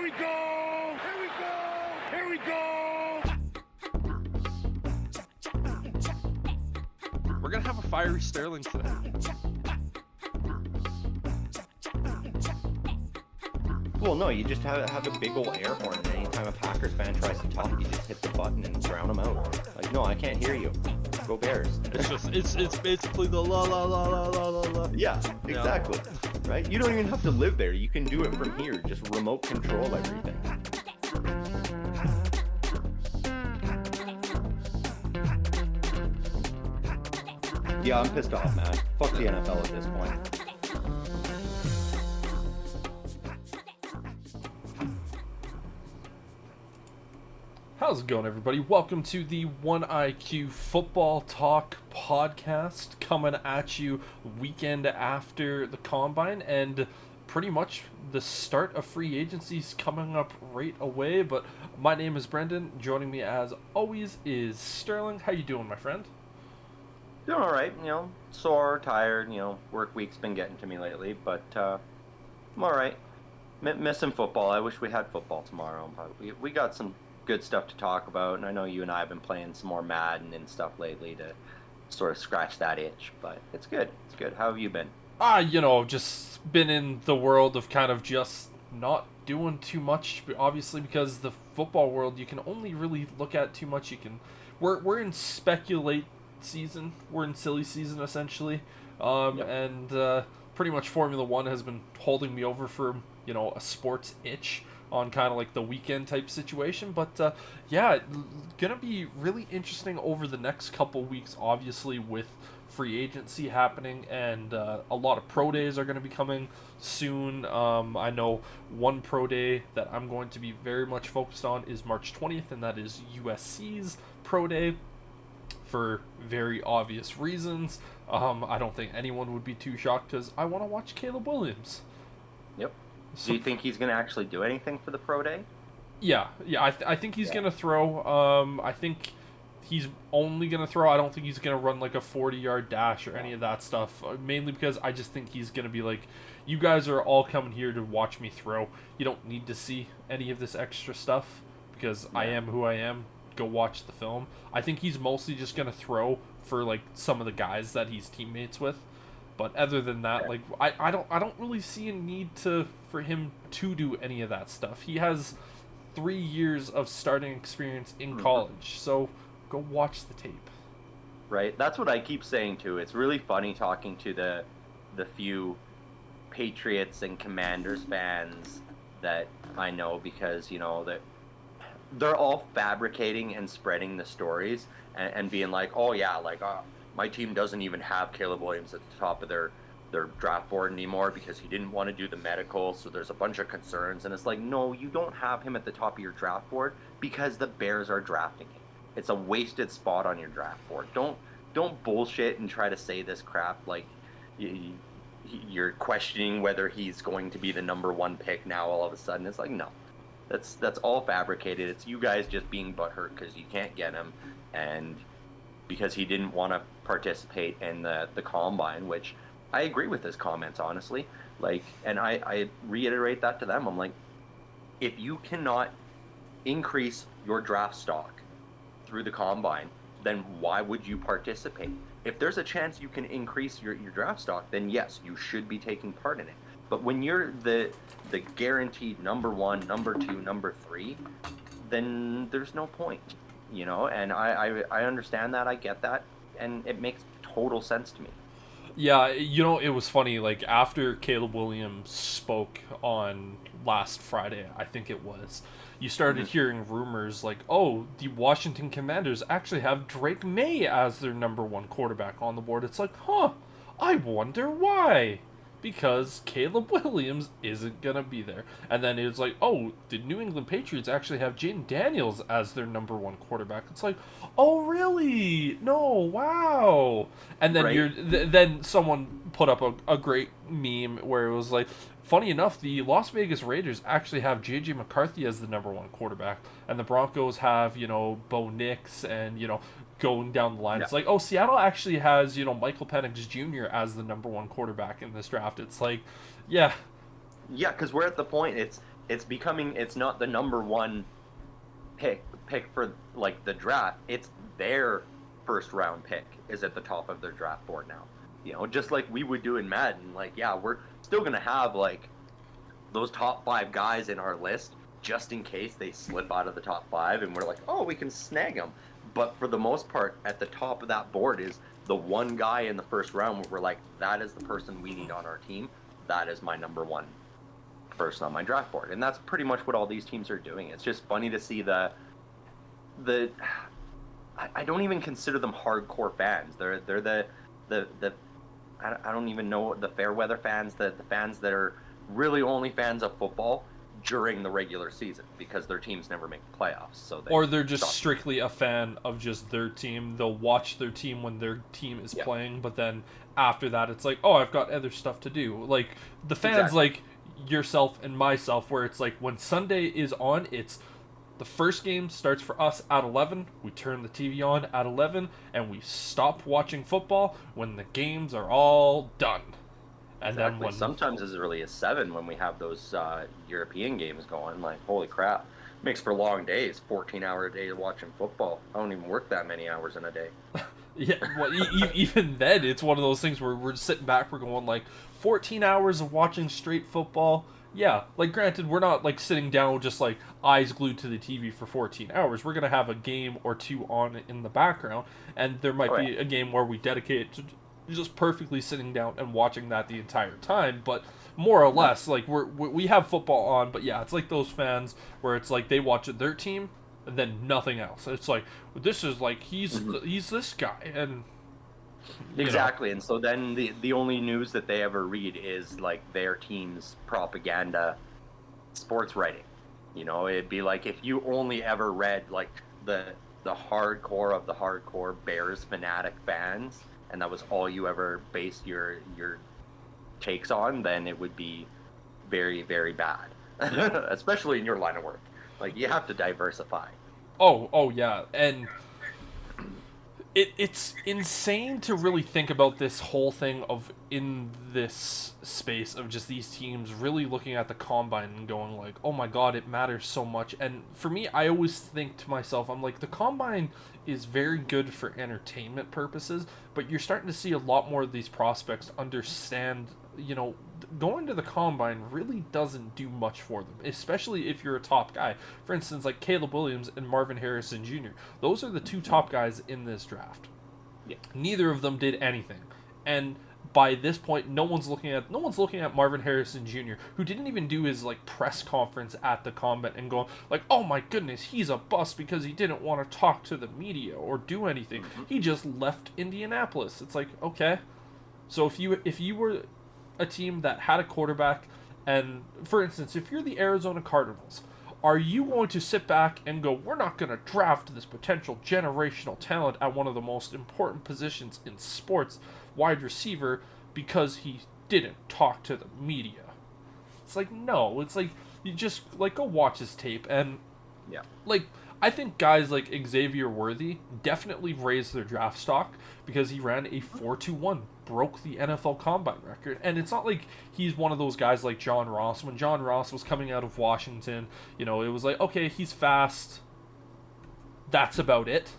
we go! Here we go! Here we go! We're gonna have a fiery Sterling today. Well, no, you just have a big old air horn, and anytime a Packers fan tries to talk, you just hit the button and drown them out. Like, no, I can't hear you. Go Bears. It's basically the la la la la la la la. Yeah, exactly. Right? You don't even have to live there. You can do it from here. Just remote control everything. Yeah, I'm pissed off, man. Fuck the NFL at this point. How's it going, everybody? Welcome to the OneIQ Football Talk podcast, coming at you weekend after the Combine, and pretty much the start of free agencies coming up right away. But my name is Brendan. Joining me as always is Sterling. How you doing, my friend? Doing all right, sore, tired, work week's been getting to me lately, but I'm all right. Missing football. I wish we had football tomorrow, but we got some good stuff to talk about, and I know you and I have been playing some more Madden and stuff lately to sort of scratch that itch, but it's good. It's good. How have you been? Just been in the world of kind of just not doing too much, obviously, because the football world, you can only really look at too much. We're in speculate season. We're in silly season, essentially. And pretty much Formula One has been holding me over for, a sports itch on kind of like the weekend type situation. But gonna be really interesting over the next couple weeks, obviously, with free agency happening, and a lot of pro days are going to be coming soon. I know one pro day that I'm going to be very much focused on is March 20th, and that is USC's pro day, for very obvious reasons. I don't think anyone would be too shocked, because I want to watch Caleb Williams. Yep. Do you think he's going to actually do anything for the pro day? Yeah, I think he's going to throw. I think he's only going to throw. I don't think he's going to run like a 40-yard dash or any of that stuff, mainly because I just think he's going to be like, you guys are all coming here to watch me throw. You don't need to see any of this extra stuff, because I am who I am. Go watch the film. I think he's mostly just going to throw for like some of the guys that he's teammates with. But other than that, like I don't really see a need for him to do any of that stuff. He has 3 years of starting experience in college, so go watch the tape. Right, that's what I keep saying too. It's really funny talking to the few Patriots and Commanders fans that I know, because that they're all fabricating and spreading the stories and being like, oh yeah, like my team doesn't even have Caleb Williams at the top of their draft board anymore because he didn't want to do the medical, so there's a bunch of concerns. And it's like, no, you don't have him at the top of your draft board because the Bears are drafting him. It's a wasted spot on your draft board. Don't bullshit and try to say this crap like you're questioning whether he's going to be the number one pick now all of a sudden. It's like, no. That's all fabricated. It's you guys just being butthurt because you can't get him, and because he didn't want to participate in the Combine, which I agree with his comments, honestly. Like, and I reiterate that to them. I'm like, if you cannot increase your draft stock through the Combine, then why would you participate? If there's a chance you can increase your draft stock, then yes, you should be taking part in it. But when you're the guaranteed number one, number two, number three, then there's no point, and I understand that, I get that, and it makes total sense to me. Yeah, it was funny, like, after Caleb Williams spoke on last Friday, I think it was, you started hearing rumors like, oh, the Washington Commanders actually have Drake May as their number one quarterback on the board. It's like, I wonder why. Because Caleb Williams isn't going to be there. And then it's like, oh, the New England Patriots actually have Jaden Daniels as their number one quarterback. It's like, oh, really? No, wow. And then then someone put up a great meme where it was like, funny enough, the Las Vegas Raiders actually have J.J. McCarthy as the number one quarterback. And the Broncos have, Bo Nix and, going down the line. Yeah. It's like, oh, Seattle actually has, Michael Penix Jr. as the number one quarterback in this draft. It's like, yeah. Yeah, because we're at the point, it's not the number one pick for like the draft. It's their first round pick is at the top of their draft board now. You know, just like we would do in Madden. Like, yeah, we're still gonna have like those top 5 guys in our list just in case they slip out of the top 5, and we're like, oh, we can snag them. But for the most part, at the top of that board is the one guy in the first round where we're like, that is the person we need on our team. That is my number one person on my draft board. And that's pretty much what all these teams are doing. It's just funny to see I don't even consider them hardcore fans. They're the I don't even know, the fair weather fans, the fans that are really only fans of football during the regular season because their teams never make the playoffs. So they're just strictly a fan of just their team. They'll watch their team when their team is playing, but then after that it's like, oh, I've got other stuff to do. Like the fans like yourself and myself, where it's like when Sunday is on, it's the first game starts for us at 11, we turn the TV on at 11, and we stop watching football when the games are all done. And then when sometimes as early as 7 when we have those European games going, like, holy crap, makes for long days, 14-hour day watching football. I don't even work that many hours in a day. Yeah, well, even then, it's one of those things where we're sitting back, we're going like 14 hours of watching straight football. Yeah, like granted, we're not like sitting down just like eyes glued to the TV for 14 hours. We're gonna have a game or two on in the background, and there might be a game where we dedicate to just perfectly sitting down and watching that the entire time. But more or less, like we have football on. But yeah, it's like those fans where it's like they watch their team and then nothing else. It's like, this is like he's this guy, and exactly. And so then the only news that they ever read is like their team's propaganda sports writing. You know, it'd be like if you only ever read like the hardcore of the hardcore Bears fanatic fans, and that was all you ever based your takes on, then it would be very, very bad. Especially in your line of work. Like, you have to diversify. Oh yeah, and it's insane to really think about this whole thing of in this space of just these teams really looking at the combine and going like, oh my god, it matters so much. And for me, I always think to myself, I'm like, the combine is very good for entertainment purposes, but you're starting to see a lot more of these prospects understand, you know, going to the combine really doesn't do much for them, especially if you're a top guy. For instance, like Caleb Williams and Marvin Harrison Jr. Those are the 2 top guys in this draft. Yeah. Neither of them did anything. And by this point, no one's looking at Marvin Harrison Jr., who didn't even do his like press conference at the combine and going like, oh my goodness, he's a bust because he didn't want to talk to the media or do anything. He just left Indianapolis. It's like, okay. So if you were a team that had a quarterback, and for instance, if you're the Arizona Cardinals, are you going to sit back and go, we're not going to draft this potential generational talent at one of the most important positions in sports, wide receiver, because he didn't talk to the media? It's like, no. It's like, you just like go watch his tape, and like I think guys like Xavier Worthy definitely raised their draft stock because he ran a 4.21, broke the NFL Combine record. And it's not like he's one of those guys like John Ross. When John Ross was coming out of Washington, you know, it was like, okay, he's fast. That's about it.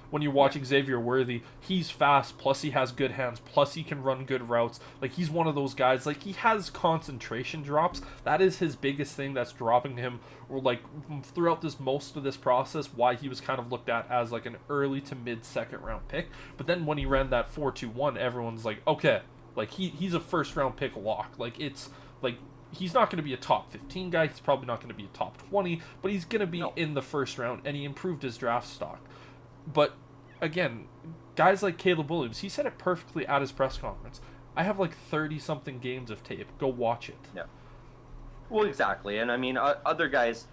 When you watch Xavier Worthy, he's fast, plus he has good hands, plus he can run good routes. Like, he's one of those guys, like, he has concentration drops. That is his biggest thing that's dropping him, or like, throughout most of this process, why he was kind of looked at as, like, an early to mid-second round pick. But then when he ran that 4.21, everyone's like, okay, like, he's a first-round pick lock. Like, it's, like, he's not going to be a top 15 guy, he's probably not going to be a top 20, but he's going to be in the first round, and he improved his draft stock. But again, guys like Caleb Williams, he said it perfectly at his press conference. I have like 30-something games of tape. Go watch it. Yeah. Well, exactly. And I mean, other guys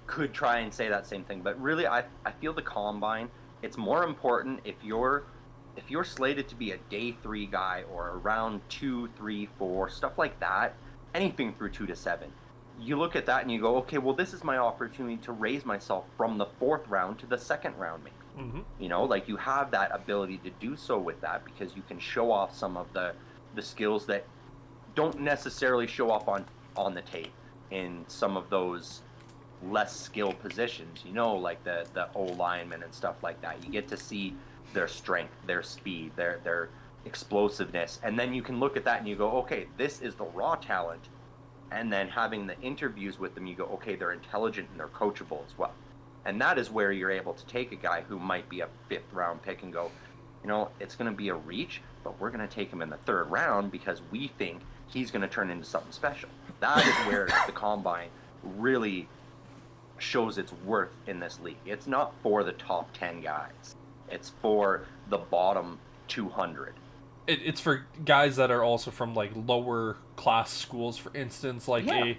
could try and say that same thing, but really, I feel the combine, it's more important if you're slated to be a day 3 guy or a round 2, 3, 4, stuff like that, anything through 2 to 7. You look at that and you go, okay, well, this is my opportunity to raise myself from the 4th round to the 2nd round, maybe. Mm-hmm. You know, like, you have that ability to do so with that because you can show off some of the skills that don't necessarily show up on the tape. in some of those less skilled positions, you know, like the O linemen and stuff like that. You get to see their strength, their speed, their explosiveness, and then you can look at that and you go, okay, this is the raw talent. And then having the interviews with them, you go, okay, they're intelligent and they're coachable as well. And that is where you're able to take a guy who might be a 5th round pick and go, you know, it's going to be a reach, but we're going to take him in the 3rd round because we think he's going to turn into something special. That is where the combine really shows its worth in this league. It's not for the top 10 guys. It's for the bottom 200. It's for guys that are also from like lower class schools, for instance, like a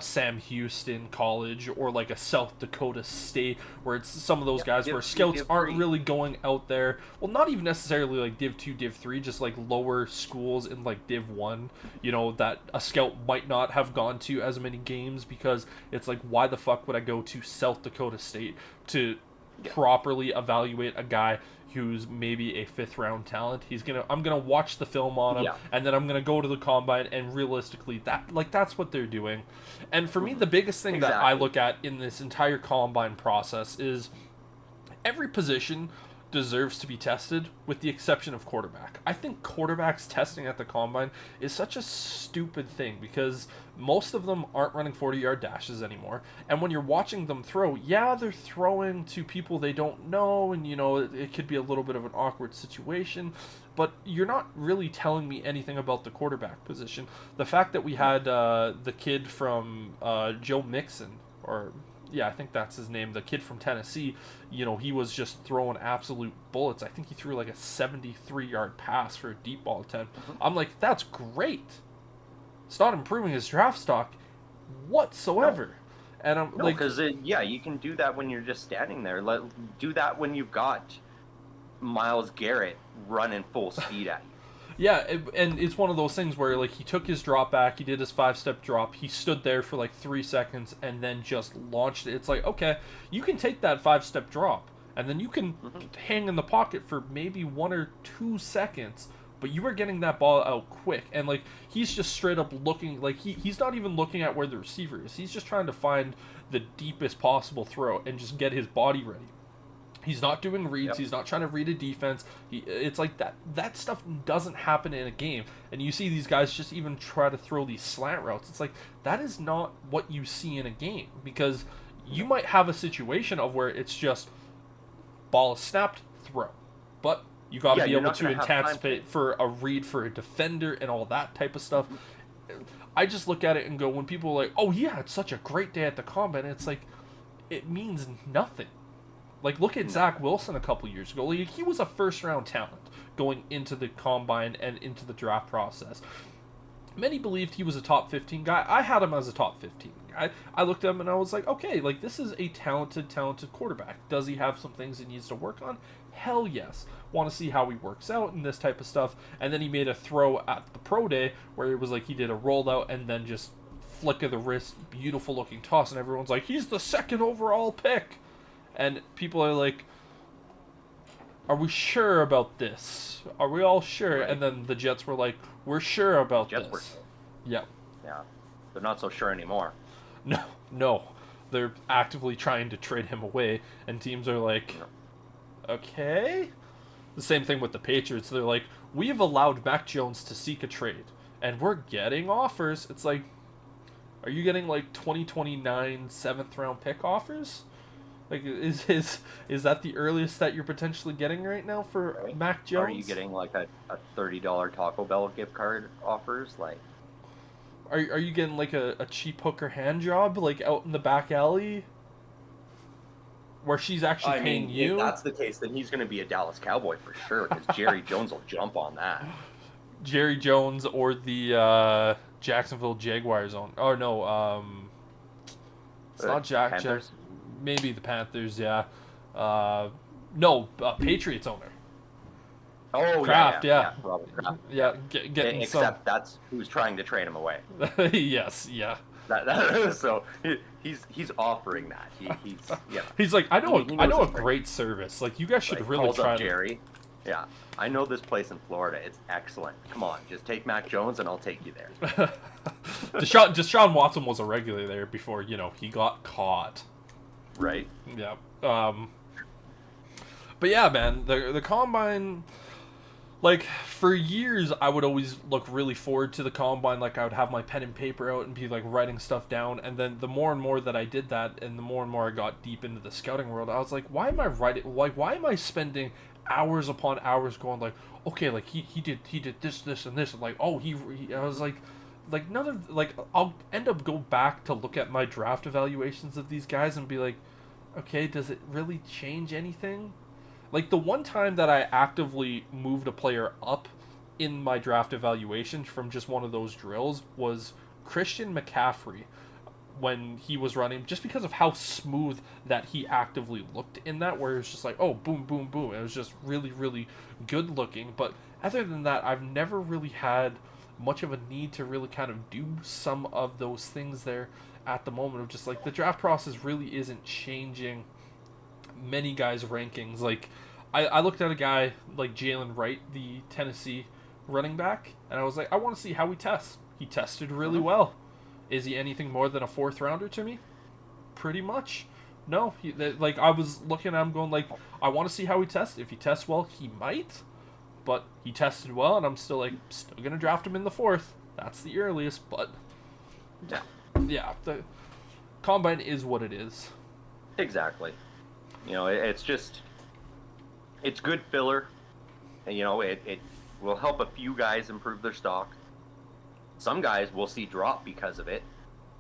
Sam Houston College or like a South Dakota State, where it's some of those guys where scouts aren't really going out there. Well, not even necessarily like Div 2, Div 3, just like lower schools in like Div 1, you know, that a scout might not have gone to as many games because it's like, why the fuck would I go to South Dakota State to properly evaluate a guy who's maybe a 5th round talent? I'm gonna watch the film on him, and then I'm gonna go to the combine, and realistically, that's what they're doing. And for me, the biggest thing that I look at in this entire combine process is every position deserves to be tested, with the exception of quarterback. I think quarterbacks testing at the combine is such a stupid thing because most of them aren't running 40-yard dashes anymore. And when you're watching them throw, they're throwing to people they don't know, and you know, it could be a little bit of an awkward situation, but you're not really telling me anything about the quarterback position. The fact that we had the kid from Joe Mixon, or I think that's his name, the kid from Tennessee, you know, he was just throwing absolute bullets. I think he threw like a 73-yard pass for a deep ball attempt. I'm like, that's great. It's not improving his draft stock whatsoever. And I'm like, because you can do that when you're just standing there. Do that when you've got Myles Garrett running full speed at you. Yeah, and it's one of those things where, like, he took his drop back, he did his 5-step drop, he stood there for, like, 3 seconds, and then just launched it. It's like, okay, you can take that 5-step drop, and then you can hang in the pocket for maybe 1 or 2 seconds, but you are getting that ball out quick. And, like, he's just straight up looking, like, he's not even looking at where the receiver is. He's just trying to find the deepest possible throw and just get his body ready. He's not doing reads. He's not trying to read a defense. It's like that stuff doesn't happen in a game. And you see these guys just even try to throw these slant routes. It's like, that is not what you see in a game, because you might have a situation of where it's just ball is snapped, throw. But you got to be able to anticipate for a read for a defender and all that type of stuff. I just look at it and go, when people are like, oh yeah, it's such a great day at the combine, it's like, it means nothing. Like, look at Zach Wilson a couple years ago. Like, he was a first-round talent going into the combine and into the draft process. Many believed he was a top 15 guy. I had him as a top 15 guy. I looked at him and I was like, okay, like, this is a talented quarterback. Does he have some things he needs to work on? Hell yes. Want to see how he works out and this type of stuff. And then he made a throw at the pro day where it was like he did a rollout and then just flick of the wrist, beautiful-looking toss, and everyone's like, he's the 2nd overall pick. And people are like, are we sure about this? Are we all sure? Right. And then the Jets were like, we're sure about this. Yeah. They're not so sure anymore. No. They're actively trying to trade him away. And teams are like, okay. The same thing with the Patriots. They're like, we've allowed Mac Jones to seek a trade. And we're getting offers. It's like, are you getting like 2029 7th round pick offers? Like, is that the earliest that you're potentially getting right now for Mac Jones? Are you getting like a $30 Taco Bell gift card offers? Like, are you getting like a cheap hooker hand job, like out in the back alley, where she's actually paying you? If that's the case, then he's going to be a Dallas Cowboy for sure, because Jerry Jones will jump on that. Jerry Jones or the Jacksonville Jaguars own? Oh no, it's not Panthers? Maybe the Panthers, yeah. No, Patriots owner. Oh, Kraft, yeah. Robert Kraft. Yeah, except that's who's trying to trade him away. Yes, yeah. So he's offering that. He's He's like, I know a great service. Like, you guys should really calls try up Jerry. Yeah, I know this place in Florida. It's excellent. Come on, just take Mac Jones and I'll take you there. Deshaun Watson was a regular there before, he got caught. Right? Yeah. But yeah, man, the combine, like, for years I would always look really forward to the combine. Like, I would have my pen and paper out and be like writing stuff down, and then the more and more that I did that, and the more and more I got deep into the scouting world, I was like, why am I spending hours upon hours going like, okay, like he did this and this, and like, oh, I was like none of, like, I'll end up go back to look at my draft evaluations of these guys and be like, okay, does it really change anything? Like, the one time that I actively moved a player up in my draft evaluation from just one of those drills was Christian McCaffrey when he was running, just because of how smooth that he actively looked in that, where it was just like, oh, boom, boom, boom. It was just really, really good looking. But other than that, I've never really had much of a need to really kind of do some of those things there at the moment, of just like the draft process really isn't changing many guys' rankings. Like, I looked at a guy like Jalen Wright, the Tennessee running back, and I was like, I want to see how he tests. He tested really well. Is he anything more than a fourth rounder to me? Pretty much. No. Like, I was looking at him going like, I want to see how he tests. If he tests well, he might. But he tested well, and I'm still going to draft him in the fourth. That's the earliest, but yeah, the combine is what it is. Exactly. It's just, it's good filler. And, it will help a few guys improve their stock. Some guys we'll see drop because of it.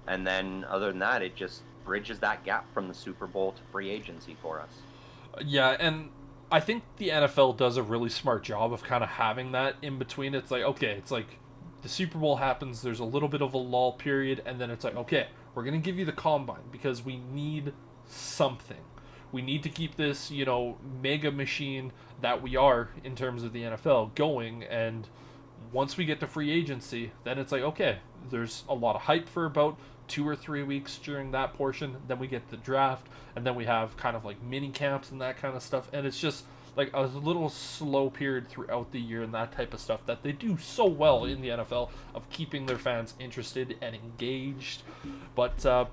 And then other than that, it just bridges that gap from the Super Bowl to free agency for us. Yeah, and I think the NFL does a really smart job of kind of having that in between. It's like, okay, it's like the Super Bowl happens, there's a little bit of a lull period, and then it's like, okay, we're going to give you the combine because we need something. We need to keep this, mega machine that we are in terms of the NFL going, and once we get to free agency, then it's like, okay, there's a lot of hype for about 2 or 3 weeks during that portion. Then we get the draft, and then we have kind of like mini camps and that kind of stuff. And it's just like a little slow period throughout the year and that type of stuff that they do so well in the NFL of keeping their fans interested and engaged. But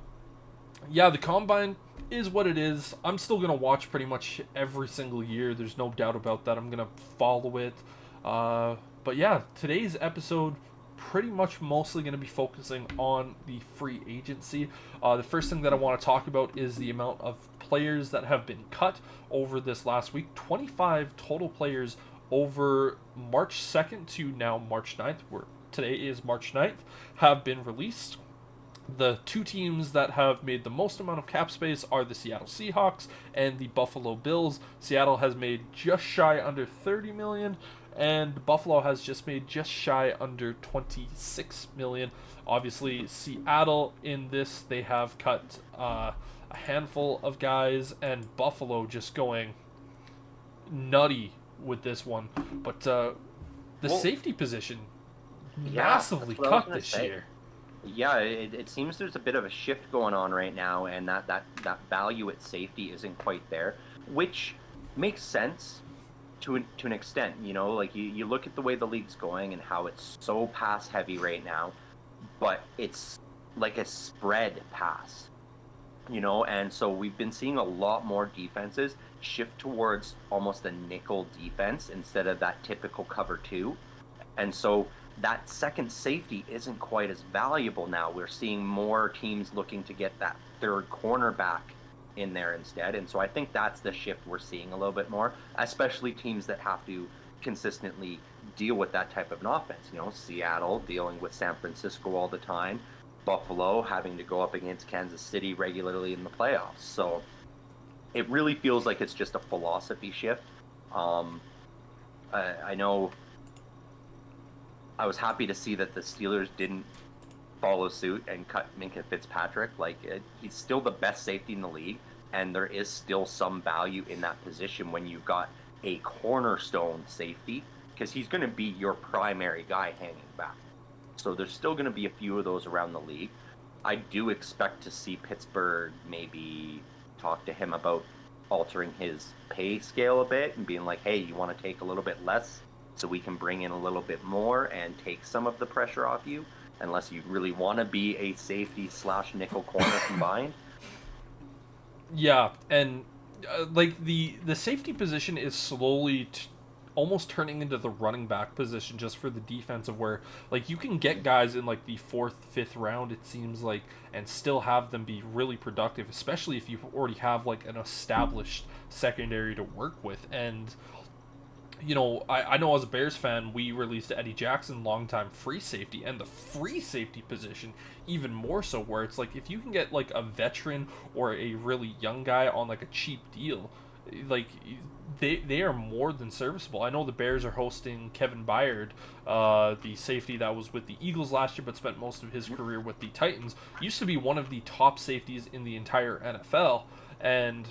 yeah, the combine is what it is. I'm still going to watch pretty much every single year. There's no doubt about that. I'm going to follow it. But yeah, today's episode pretty much mostly going to be focusing on the free agency. The first thing that I want to talk about is the amount of players that have been cut over this last week. 25 total players over March 2nd to now March 9th, where today is March 9th, have been released. The two teams that have made the most amount of cap space are the Seattle Seahawks and the Buffalo Bills. Seattle has made just shy under $30 million, and Buffalo has just made just shy under $26 million. Obviously, Seattle in this, they have cut a handful of guys, and Buffalo just going nutty with this one. But the safety position massively cut this year. Yeah, it seems there's a bit of a shift going on right now, and that value at safety isn't quite there, which makes sense to an extent. Like you look at the way the league's going and how it's so pass heavy right now, but it's like a spread pass, and so we've been seeing a lot more defenses shift towards almost a nickel defense instead of that typical cover two, and so that second safety isn't quite as valuable now. We're seeing more teams looking to get that third cornerback in there instead. And so I think that's the shift we're seeing a little bit more, especially teams that have to consistently deal with that type of an offense. Seattle dealing with San Francisco all the time, Buffalo having to go up against Kansas City regularly in the playoffs. So it really feels like it's just a philosophy shift. I know I was happy to see that the Steelers didn't follow suit and cut Minkah Fitzpatrick. He's still the best safety in the league, and there is still some value in that position when you've got a cornerstone safety, because he's going to be your primary guy hanging back. So there's still going to be a few of those around the league. I do expect to see Pittsburgh maybe talk to him about altering his pay scale a bit and being like, hey, you want to take a little bit less so we can bring in a little bit more and take some of the pressure off you, unless you really want to be a safety / nickel corner combined. Yeah, and like the safety position is slowly almost turning into the running back position just for the defensive, where like you can get guys in like the 4th, 5th round, it seems like, and still have them be really productive, especially if you already have like an established secondary to work with. And you know, I know as a Bears fan, we released Eddie Jackson, longtime free safety, and the free safety position even more so, where it's like if you can get like a veteran or a really young guy on like a cheap deal, like they are more than serviceable. I know the Bears are hosting Kevin Byard, the safety that was with the Eagles last year but spent most of his career with the Titans. Used to be one of the top safeties in the entire NFL, and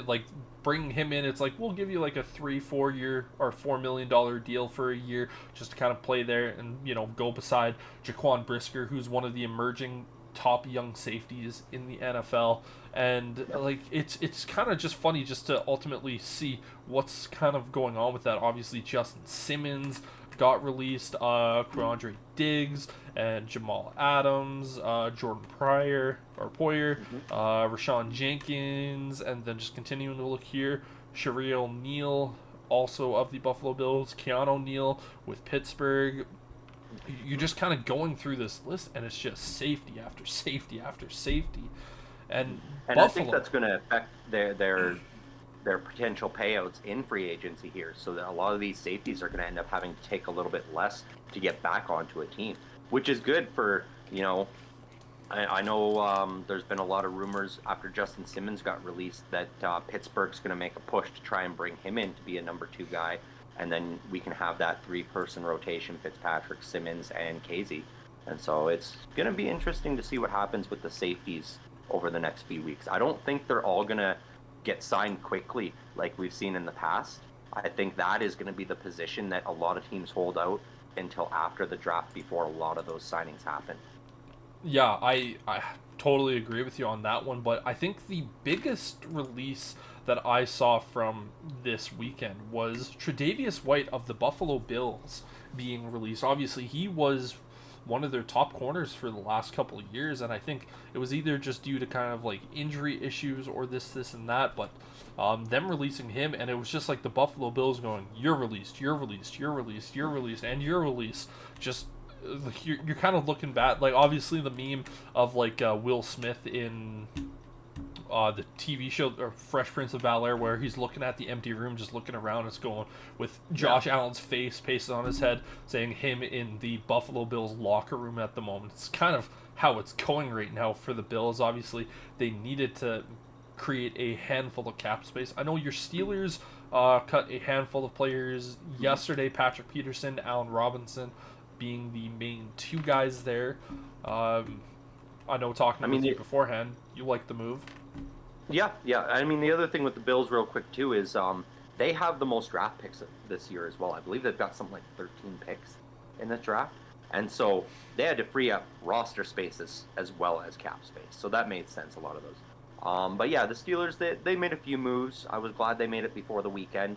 like bringing him in, it's like we'll give you like a 3-4 year or $4 million deal for a year just to kind of play there and, you know, go beside Jaquan Brisker, who's one of the emerging top young safeties in the NFL. And like it's kind of just funny just to ultimately see what's kind of going on with that. Obviously Justin Simmons got released, Quandre Diggs and Jamal Adams, Jordan Poyer, Rashawn Jenkins, and then just continuing to look here, Shaquille O'Neal, also of the Buffalo Bills, Keanu O'Neal with Pittsburgh. You're just kind of going through this list, and it's just safety after safety after safety, and Buffalo, I think that's going to affect their potential payouts in free agency here, so that a lot of these safeties are going to end up having to take a little bit less to get back onto a team, which is good for, you know, I know there's been a lot of rumors after Justin Simmons got released that Pittsburgh's going to make a push to try and bring him in to be a number 2 guy, and then we can have that 3-person rotation, Fitzpatrick, Simmons, and Casey. And so it's going to be interesting to see what happens with the safeties over the next few weeks. I don't think they're all going to get signed quickly like we've seen in the past. I think that is going to be the position that a lot of teams hold out until after the draft before a lot of those signings happen. Yeah, I totally agree with you on that one, but I think the biggest release that I saw from this weekend was Tre'Davious White of the Buffalo Bills being released. Obviously, he was one of their top corners for the last couple of years, and I think it was either just due to kind of like injury issues or this, and that, but them releasing him, and it was just like the Buffalo Bills going, you're released, you're released, you're released, you're released, and you're released. Just you're kind of looking back, like obviously the meme of like Will Smith in the TV show or Fresh Prince of Bel-Air, where he's looking at the empty room, just looking around, it's going with Josh Allen's face pasted on his head, saying him in the Buffalo Bills locker room at the moment. It's kind of how it's going right now for the Bills. Obviously, they needed to create a handful of cap space. I know your Steelers cut a handful of players yesterday. Patrick Peterson, Allen Robinson being the main 2 guys there. I know talking with you beforehand, you like the move. Yeah. I mean, the other thing with the Bills real quick too is they have the most draft picks this year as well. I believe they've got something like 13 picks in this draft. And so they had to free up roster spaces as well as cap space. So that made sense, a lot of those. But yeah, the Steelers, they made a few moves. I was glad they made it before the weekend.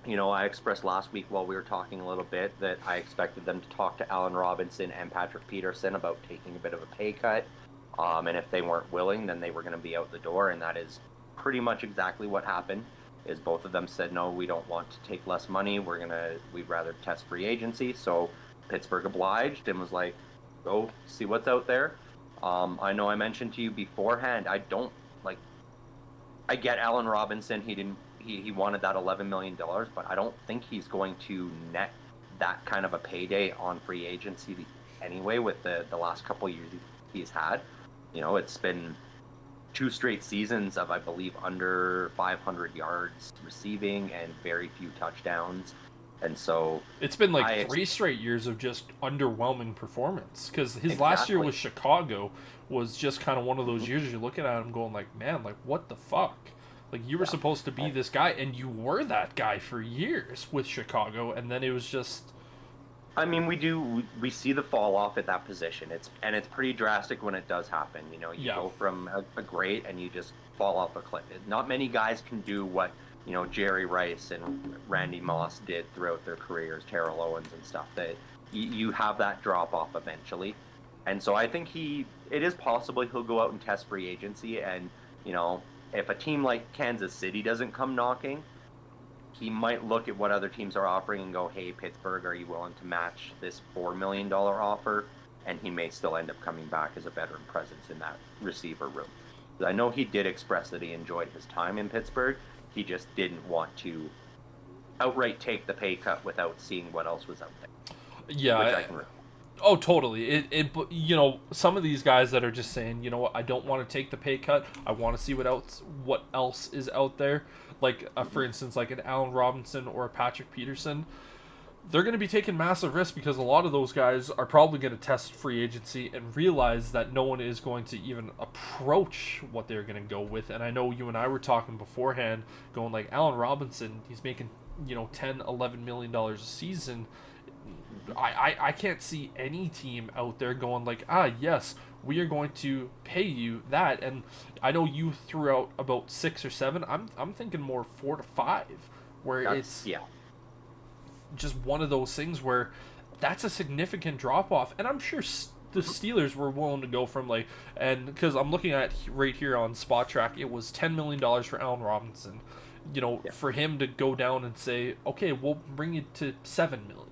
You know, I expressed last week while we were talking a little bit that I expected them to talk to Allen Robinson and Patrick Peterson about taking a bit of a pay cut. And if they weren't willing, then they were going to be out the door. And that is pretty much exactly what happened, is both of them said, no, we don't want to take less money. We'd rather test free agency. So Pittsburgh obliged and was like, go see what's out there. I know I mentioned to you beforehand, I get Allen Robinson. He wanted that $11 million, but I don't think he's going to net that kind of a payday on free agency anyway with the last couple of years he's had. You know, it's been 2 straight seasons of, I believe, under 500 yards receiving and very few touchdowns. And so it's been like 3 straight years of just underwhelming performance, because his last year with Chicago was just kind of one of those years you're looking at him going like, man, like what the fuck? Like you were supposed to be this guy, and you were that guy for years with Chicago, and then it was just I mean, we see the fall off at that position. It's pretty drastic when it does happen. You know, you Yeah. go from a great and you just fall off a cliff. Not many guys can do what, Jerry Rice and Randy Moss did throughout their careers, Terrell Owens and stuff. That you have that drop off eventually, and so I think it is possible he'll go out and test free agency, and if a team like Kansas City doesn't come knocking, he might look at what other teams are offering and go, hey, Pittsburgh, are you willing to match this $4 million offer? And he may still end up coming back as a veteran presence in that receiver room. I know he did express that he enjoyed his time in Pittsburgh. He just didn't want to outright take the pay cut without seeing what else was out there. Yeah. Which I can Oh, totally. Some of these guys that are just saying, you know what, I don't want to take the pay cut. I want to see what else is out there. Like, for instance, like an Allen Robinson or a Patrick Peterson. They're going to be taking massive risks because a lot of those guys are probably going to test free agency and realize that no one is going to even approach what they're going to go with. And I know you and I were talking beforehand, going like Allen Robinson, he's making, $10, $11 million a season. I can't see any team out there going like, yes, we are going to pay you that. And I know you threw out about 6 or 7. I'm thinking more 4 to 5, where it's just one of those things where that's a significant drop off. And I'm sure the Steelers were willing to go from and because I'm looking at right here on Spot Track, it was $10 million for Allen Robinson. For him to go down and say, okay, we'll bring it to $7 million.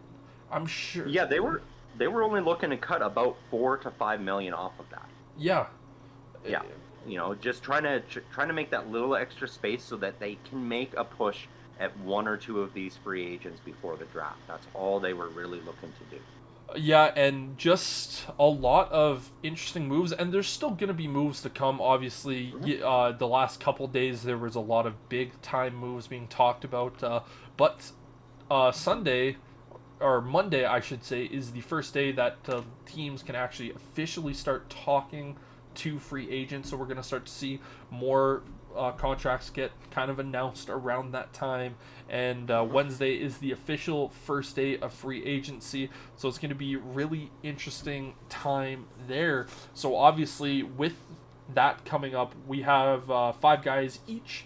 I'm sure. Yeah, they were only looking to cut about $4 to $5 million off of that. Yeah. Yeah. Just trying to make that little extra space so that they can make a push at 1 or 2 of these free agents before the draft. That's all they were really looking to do. Yeah, and just a lot of interesting moves, and there's still going to be moves to come, obviously. The last couple days, there was a lot of big-time moves being talked about, but Sunday, or Monday, I should say, is the first day that teams can actually officially start talking to free agents, so we're going to start to see more contracts get kind of announced around that time, and Wednesday is the official first day of free agency, so it's going to be really interesting time there. So obviously with that coming up, we have 5 guys each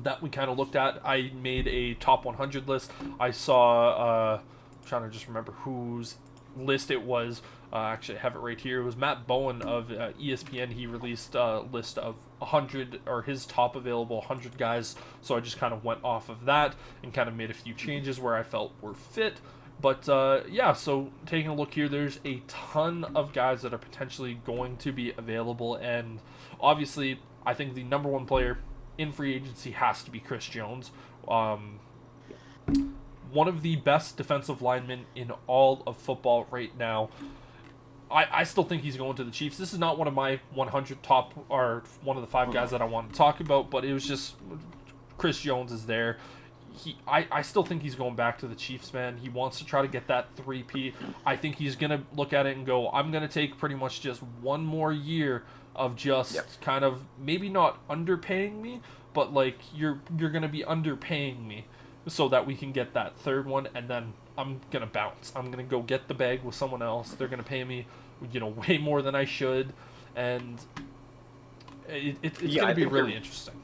that we kind of looked at. I made a top 100 list. I saw I'm trying to just remember whose list it was. Actually, I have it right here. It was Matt Bowen of ESPN. He released a list of 100, or his top available 100 guys. So I just kind of went off of that and kind of made a few changes where I felt were fit. But yeah, so taking a look here, there's a ton of guys that are potentially going to be available. And obviously, I think the number one player in free agency has to be Chris Jones. One of the best defensive linemen in all of football right now. I still think he's going to the Chiefs. This is not one of my 100 top, or one of the 5 guys that I want to talk about, but it was just Chris Jones is there. I still think he's going back to the Chiefs, man. He wants to try to get that 3P. I think he's going to look at it and go, I'm going to take pretty much just one more year of just kind of maybe not underpaying me, but like you're going to be underpaying me so that we can get that 3rd one, and then I'm going to bounce. I'm going to go get the bag with someone else. They're going to pay me, way more than I should, and it's going to be really interesting.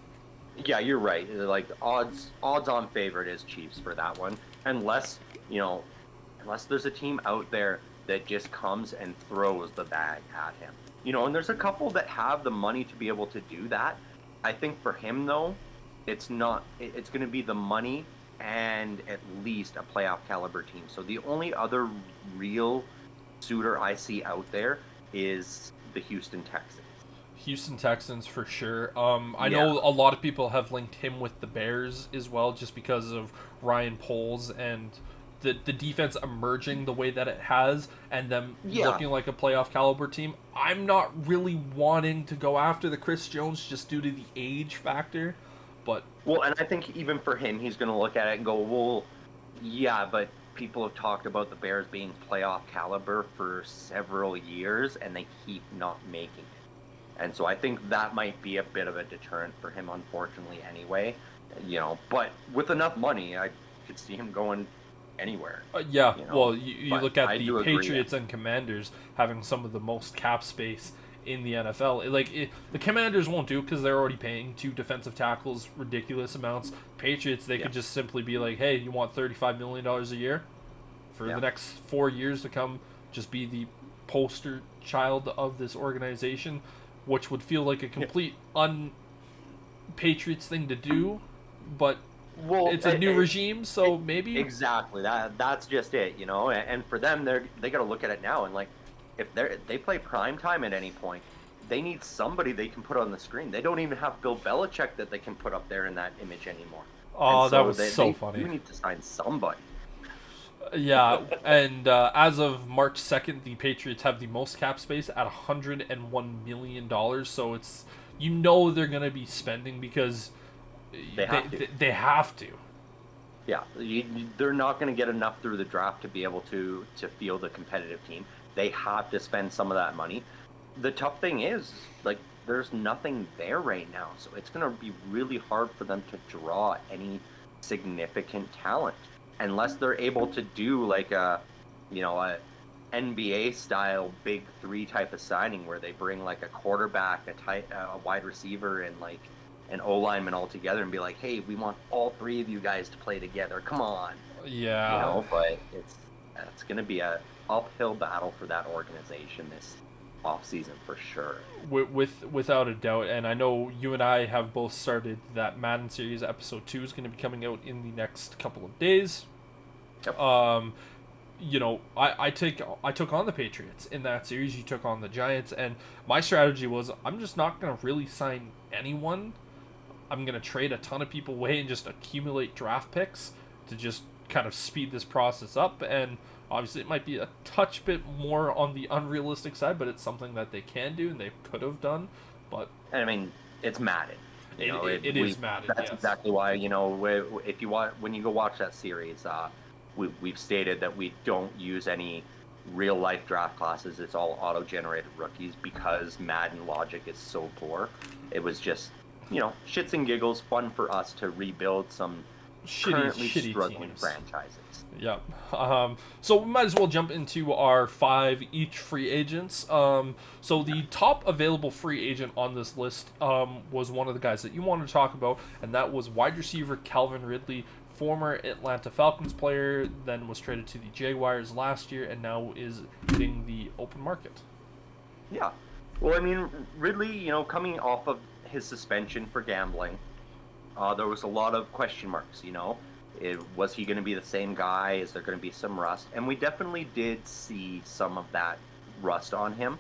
Yeah, you're right. Like odds on favorite is Chiefs for that one, unless there's a team out there that just comes and throws the bag at him. And there's a couple that have the money to be able to do that. I think for him though, it's going to be the money and at least a playoff caliber team. So the only other real suitor I see out there is the Houston Texans. Houston Texans for sure. I know a lot of people have linked him with the Bears as well, just because of Ryan Poles and the defense emerging the way that it has, and them looking like a playoff caliber team. I'm not really wanting to go after the Chris Jones just due to the age factor. Well, and I think even for him, he's going to look at it and go, well, yeah, but people have talked about the Bears being playoff caliber for several years, and they keep not making it. And so I think that might be a bit of a deterrent for him, unfortunately, anyway. But with enough money, I could see him going anywhere. Yeah, You know, well, you but look at I the do agree. Patriots and Commanders having some of the most cap space in the NFL. The Commanders won't do it because they're already paying two defensive tackles ridiculous amounts. Patriots, they Yeah. could just simply be like, hey, you want $35 million a year for Yeah. the next 4 years to come? Just be the poster child of this organization, which would feel like a complete un-Patriots thing to do, but Well, it's a new regime, so maybe. exactly. That's just it, you know. And for them, they got to look at it now and like, if they play prime time at any point, they need somebody they can put on the screen. They don't even have Bill Belichick that they can put up there in that image anymore. Oh, And that was they, so they funny. do need to sign somebody. Yeah, and as of March 2nd, the Patriots have the most cap space at $101 million. So it's, they're going to be spending because They have to. they have to. Yeah, they're not going to get enough through the draft to be able to field a competitive team. They have to spend some of that money. The tough thing is, like, there's nothing there right now, so it's going to be really hard for them to draw any significant talent unless they're able to do like a NBA style big three type of signing where they bring like a quarterback, a wide receiver, and like an O lineman all together and be like, hey, we want all three of you guys to play together. Come on. Yeah. But it's going to be a uphill battle for that organization this offseason for sure. Without a doubt, and I know you and I have both started that Madden series. Episode 2 is going to be coming out in the next couple of days. Yep. I took on the Patriots in that series. You took on the Giants, and my strategy was I'm just not going to really sign anyone. I'm going to trade a ton of people away and just accumulate draft picks to just kind of speed this process up. And obviously it might be a touch bit more on the unrealistic side, but it's something that they can do and they could have done. But And I mean, it's Madden. It is Madden. That's yes. exactly why, if you want, when you go watch that series, we've stated that we don't use any real life draft classes. It's all auto generated rookies because Madden logic is so poor. It was just, shits and giggles, fun for us to rebuild some currently struggling teams. franchises. Yep. So we might as well jump into our 5 each free agents. So the top available free agent on this list was one of the guys that you wanted to talk about, and that was wide receiver Calvin Ridley, former Atlanta Falcons player, then was traded to the Jaguars last year, and now is hitting the open market. Yeah. Well, I mean, Ridley, coming off of his suspension for gambling, there was a lot of question marks, was he going to be the same guy? Is there going to be some rust? And we definitely did see some of that rust on him,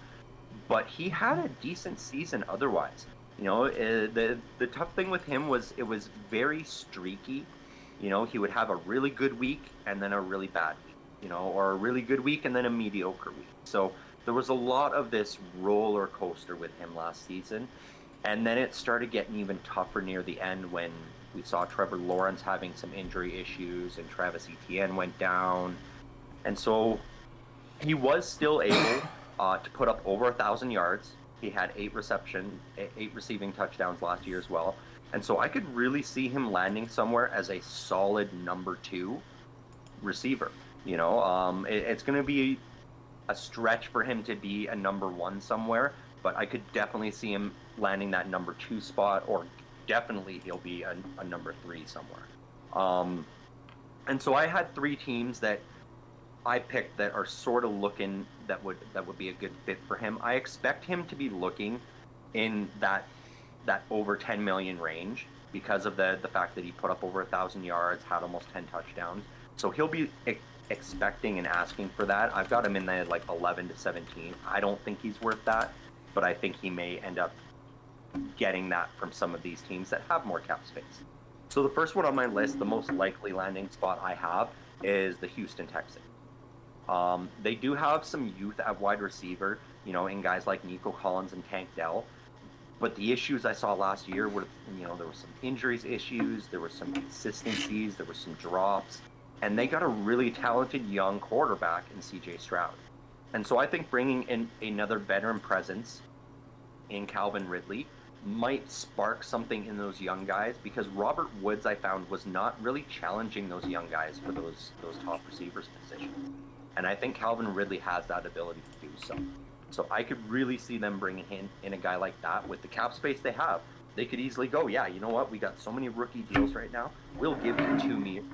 but he had a decent season otherwise. The tough thing with him was it was very streaky. He would have a really good week and then a really bad week, or a really good week and then a mediocre week. So there was a lot of this roller coaster with him last season. And then it started getting even tougher near the end when we saw Trevor Lawrence having some injury issues and Travis Etienne went down. And so he was still able to put up over 1,000 yards. He had 8 receiving touchdowns last year as well. And so I could really see him landing somewhere as a solid number 2 receiver. It's going to be a stretch for him to be a number 1 somewhere, but I could definitely see him landing that number 2 spot, or definitely he'll be a number 3 somewhere. And so I had 3 teams that I picked that are sort of looking that would be a good fit for him. I expect him to be looking in that over 10 million range because of the fact that he put up over 1,000 yards, had almost 10 touchdowns. So he'll be expecting and asking for that. I've got him in the 11 to 17. I don't think he's worth that, but I think he may end up getting that from some of these teams that have more cap space. So the first one on my list, the most likely landing spot I have, is the Houston Texans. They do have some youth at wide receiver, in guys like Nico Collins and Tank Dell. But the issues I saw last year were, there were some injuries issues, there were some consistencies, there were some drops, and they got a really talented young quarterback in CJ Stroud. And so I think bringing in another veteran presence in Calvin Ridley might spark something in those young guys, because Robert Woods, I found, was not really challenging those young guys for those top receivers positions. And I think Calvin Ridley has that ability to do so. So I could really see them bringing in a guy like that with the cap space they have. They could easily go, yeah, you know what? We got so many rookie deals right now. We'll give you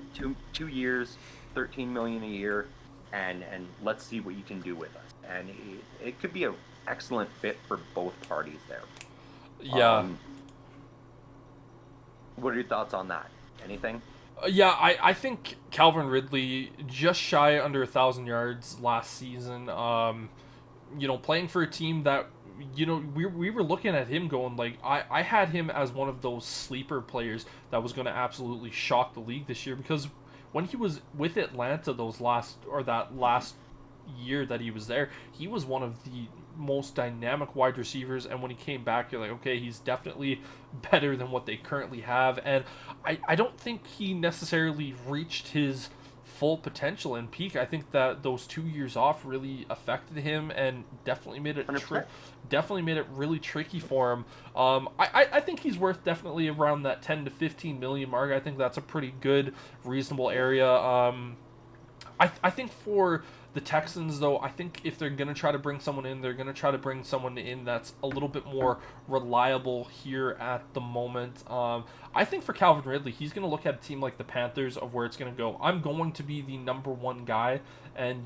2 years, $13 million a year, and let's see what you can do with us. And it could be an excellent fit for both parties there. Yeah. What are your thoughts on that? Anything? Yeah, I think Calvin Ridley just shy under 1,000 yards last season. Playing for a team that, we were looking at him going like, I had him as one of those sleeper players that was going to absolutely shock the league this year, because when he was with Atlanta that last year that he was there, he was one of the most dynamic wide receivers, and when he came back, you're like, okay, he's definitely better than what they currently have. And I don't think he necessarily reached his full potential and peak. I think that those 2 years off really affected him and definitely made it really tricky for him. I think he's worth definitely around that 10 to 15 million mark. I think that's a pretty good, reasonable area. I think for the Texans, though, I think if they're going to try to bring someone in, they're going to try to bring someone in that's a little bit more reliable here at the moment. I think for Calvin Ridley, he's going to look at a team like the Panthers of where it's going to go, I'm going to be the number one guy, and,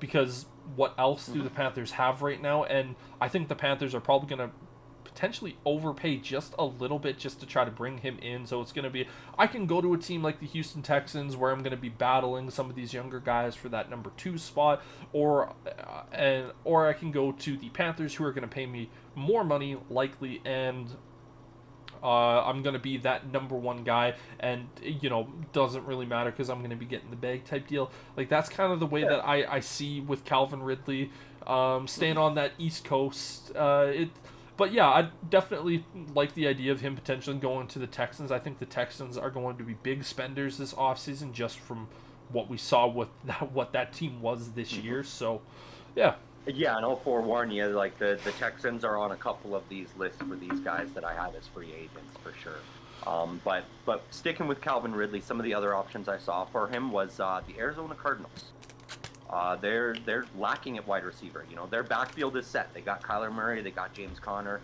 because what else do the Panthers have right now? And I think the Panthers are probably going to potentially overpay just a little bit just to try to bring him in. So it's going to be, I can go to a team like the Houston Texans where I'm going to be battling some of these younger guys for that number 2 spot, or I can go to the Panthers, who are going to pay me more money likely, and I'm going to be that number 1 guy, and doesn't really matter because I'm going to be getting the bag type deal. Like, that's kind of the way that I see with Calvin Ridley, staying on that East Coast. But yeah, I definitely like the idea of him potentially going to the Texans. I think the Texans are going to be big spenders this offseason, just from what we saw with what that team was this year. So, yeah. Yeah, and I'll forewarn you, like the Texans are on a couple of these lists for these guys that I have as free agents for sure. But sticking with Calvin Ridley, some of the other options I saw for him was the Arizona Cardinals. They're lacking at wide receiver. Their backfield is set. They got Kyler Murray. They got James Conner.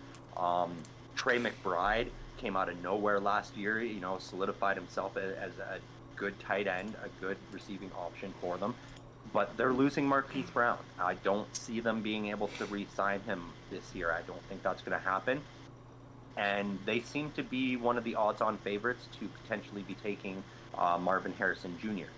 Trey McBride came out of nowhere last year. Solidified himself as a good tight end, a good receiving option for them. But they're losing Marquise Brown. I don't see them being able to re-sign him this year. I don't think that's going to happen. And they seem to be one of the odds-on favorites to potentially be taking Marvin Harrison Jr.,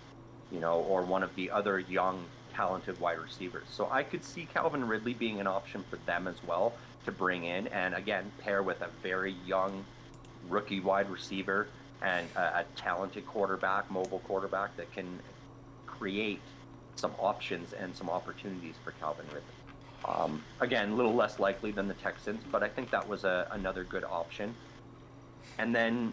or one of the other young, talented wide receivers. So I could see Calvin Ridley being an option for them as well to bring in, and again, pair with a very young rookie wide receiver and a talented quarterback, mobile quarterback that can create some options and some opportunities for Calvin Ridley. Again, a little less likely than the Texans, but I think that was another good option. And then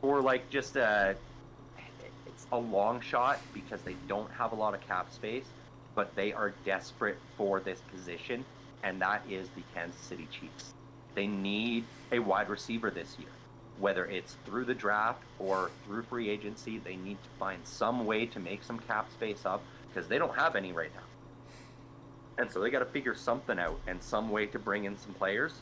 for like just it's a long shot because they don't have a lot of cap space, but they are desperate for this position, and that is the Kansas City Chiefs. They need a wide receiver this year. Whether it's through the draft or through free agency, they need to find some way to make some cap space up because they don't have any right now. And so they got to figure something out and some way to bring in some players.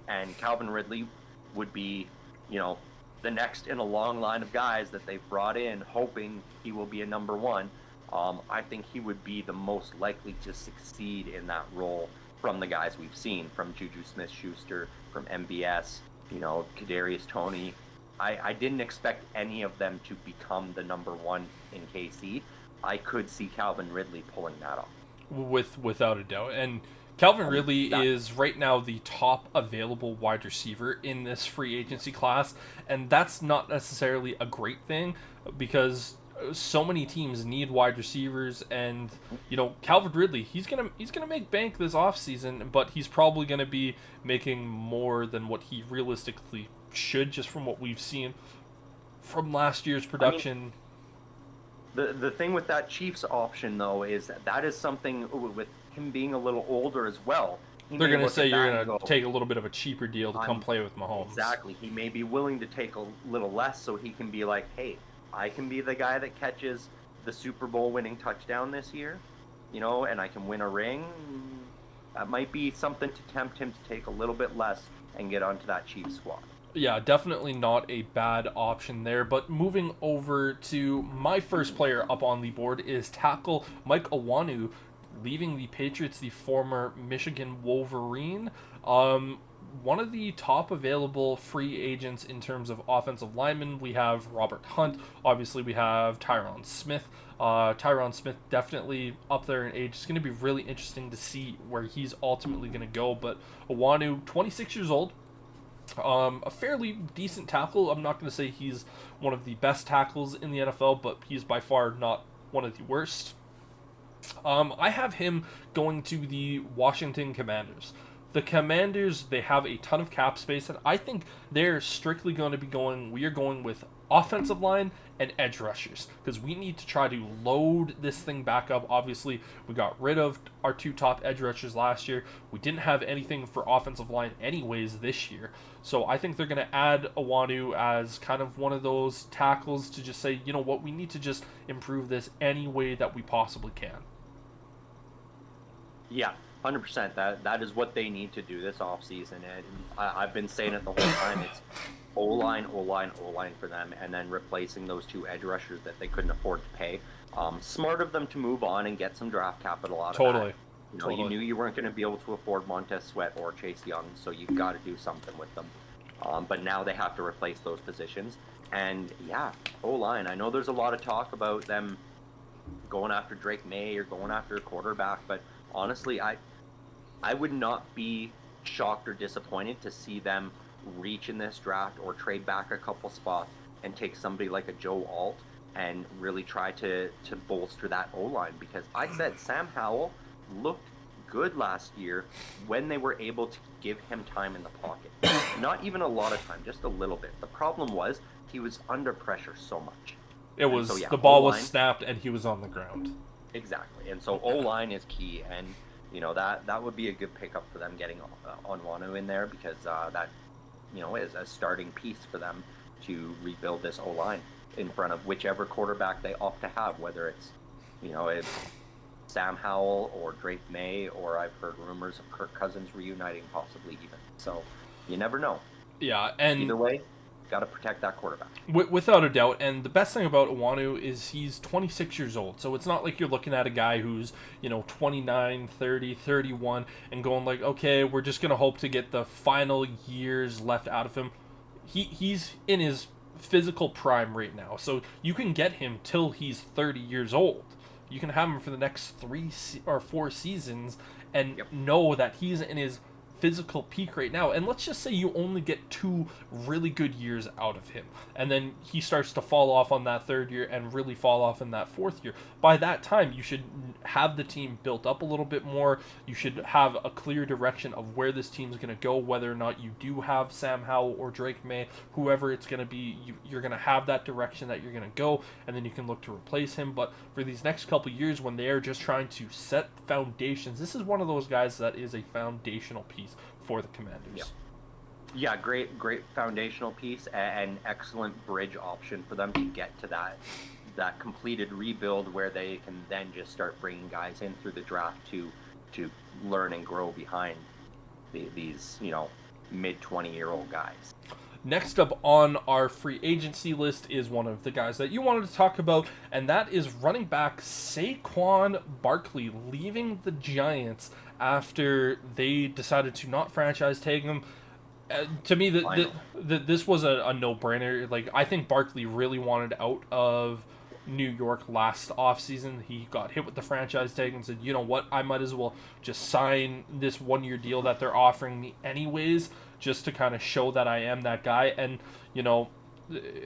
And Calvin Ridley would be, the next in a long line of guys that they've brought in, hoping he will be a number 1. I think he would be the most likely to succeed in that role from the guys we've seen, from Juju Smith-Schuster, from MBS, Kadarius Toney. I didn't expect any of them to become the number 1 in KC. I could see Calvin Ridley pulling that off. Without a doubt. And Calvin Ridley is right now the top available wide receiver in this free agency class, and that's not necessarily a great thing because so many teams need wide receivers, and Calvin Ridley, he's gonna make bank this offseason, but he's probably gonna be making more than what he realistically should, just from what we've seen from last year's production. The thing with that Chiefs option, though, is that is something with him being a little older as well. They're may going to look say at you're that going and to go, take a little bit of a cheaper deal to come I'm- play with Mahomes. exactly. He may be willing to take a little less so he can be like, hey, I can be the guy that catches the Super Bowl winning touchdown this year, and I can win a ring. That might be something to tempt him to take a little bit less and get onto that Chiefs squad. Yeah, definitely not a bad option there. But moving over to my first player up on the board is tackle Mike Owanu, leaving the Patriots, the former Michigan Wolverine. One of the top available free agents in terms of offensive linemen. We have Robert Hunt. Obviously, we have Tyron Smith. Tyron Smith definitely up there in age. It's going to be really interesting to see where he's ultimately going to go. But Owanu, 26 years old. A fairly decent tackle. I'm not going to say he's one of the best tackles in the NFL, but he's by far not one of the worst. I have him going to the Washington Commanders. The Commanders, they have a ton of cap space, and I think they're strictly going to be we are going with offensive line and edge rushers, because we need to try to load this thing back up. Obviously, we got rid of our two top edge rushers last year. We didn't have anything for offensive line anyways this year. So I think they're going to add Owanu as kind of one of those tackles to just say, you know what, we need to just improve this any way that we possibly can. Yeah, 100%. That is what they need to do this offseason. And I've been saying it the whole time. It's O-line, O-line, O-line for them, and then replacing those two edge rushers that they couldn't afford to pay. Smart of them to move on and get some draft capital out of Totally. that. You knew you weren't going to be able to afford Montez Sweat or Chase Young, so you've got to do something with them. But now they have to replace those positions. And yeah, O-line. I know there's a lot of talk about them going after Drake May or going after a quarterback, but honestly, I would not be shocked or disappointed to see them reach in this draft or trade back a couple spots and take somebody like a Joe Alt and really try to bolster that O-line, because I said Sam Howell looked good last year when they were able to give him time in the pocket. Not even a lot of time, just a little bit. The problem was he was under pressure so much. It was so, yeah, the ball was O-line, snapped and he was on the ground. Exactly. And so O-line is key, and that would be a good pickup for them, getting Onwanu in there, because that is a starting piece for them to rebuild this O-line in front of whichever quarterback they opt to have, whether it's it's Sam Howell or Drake May, or I've heard rumors of Kirk Cousins reuniting, possibly even. So you never know. Yeah, and Either way, got to protect that quarterback. Without a doubt. And the best thing about Owanu is he's 26 years old. So it's not like you're looking at a guy who's, 29, 30, 31 and going like, okay, we're just going to hope to get the final years left out of him. He's in his physical prime right now. So you can get him till he's 30 years old. You can have him for the next 3 or 4 seasons and know that he's in his physical peak right now. And let's just say you only get 2 really good years out of him, and then he starts to fall off on that 3rd year and really fall off in that 4th year. By that time, you should have the team built up a little bit more. You should have a clear direction of where this team's going to go, whether or not you do have Sam Howell or Drake May, whoever it's going to be. You're going to have that direction that you're going to go, and then you can look to replace him. But for these next couple years, when they are just trying to set foundations, this is one of those guys that is a foundational piece for the Commanders. Yeah, great foundational piece, and excellent bridge option for them to get to that completed rebuild, where they can then just start bringing guys in through the draft to learn and grow behind these mid 20-year-old guys. Next up on our free agency list is one of the guys that you wanted to talk about, and that is running back Saquon Barkley, leaving the Giants after they decided to not franchise tag him. To me, this was a no-brainer. Like, I think Barkley really wanted out of New York last offseason. He got hit with the franchise tag and said, you know what, I might as well just sign this 1-year deal that they're offering me anyways, just to kind of show that I am that guy. And,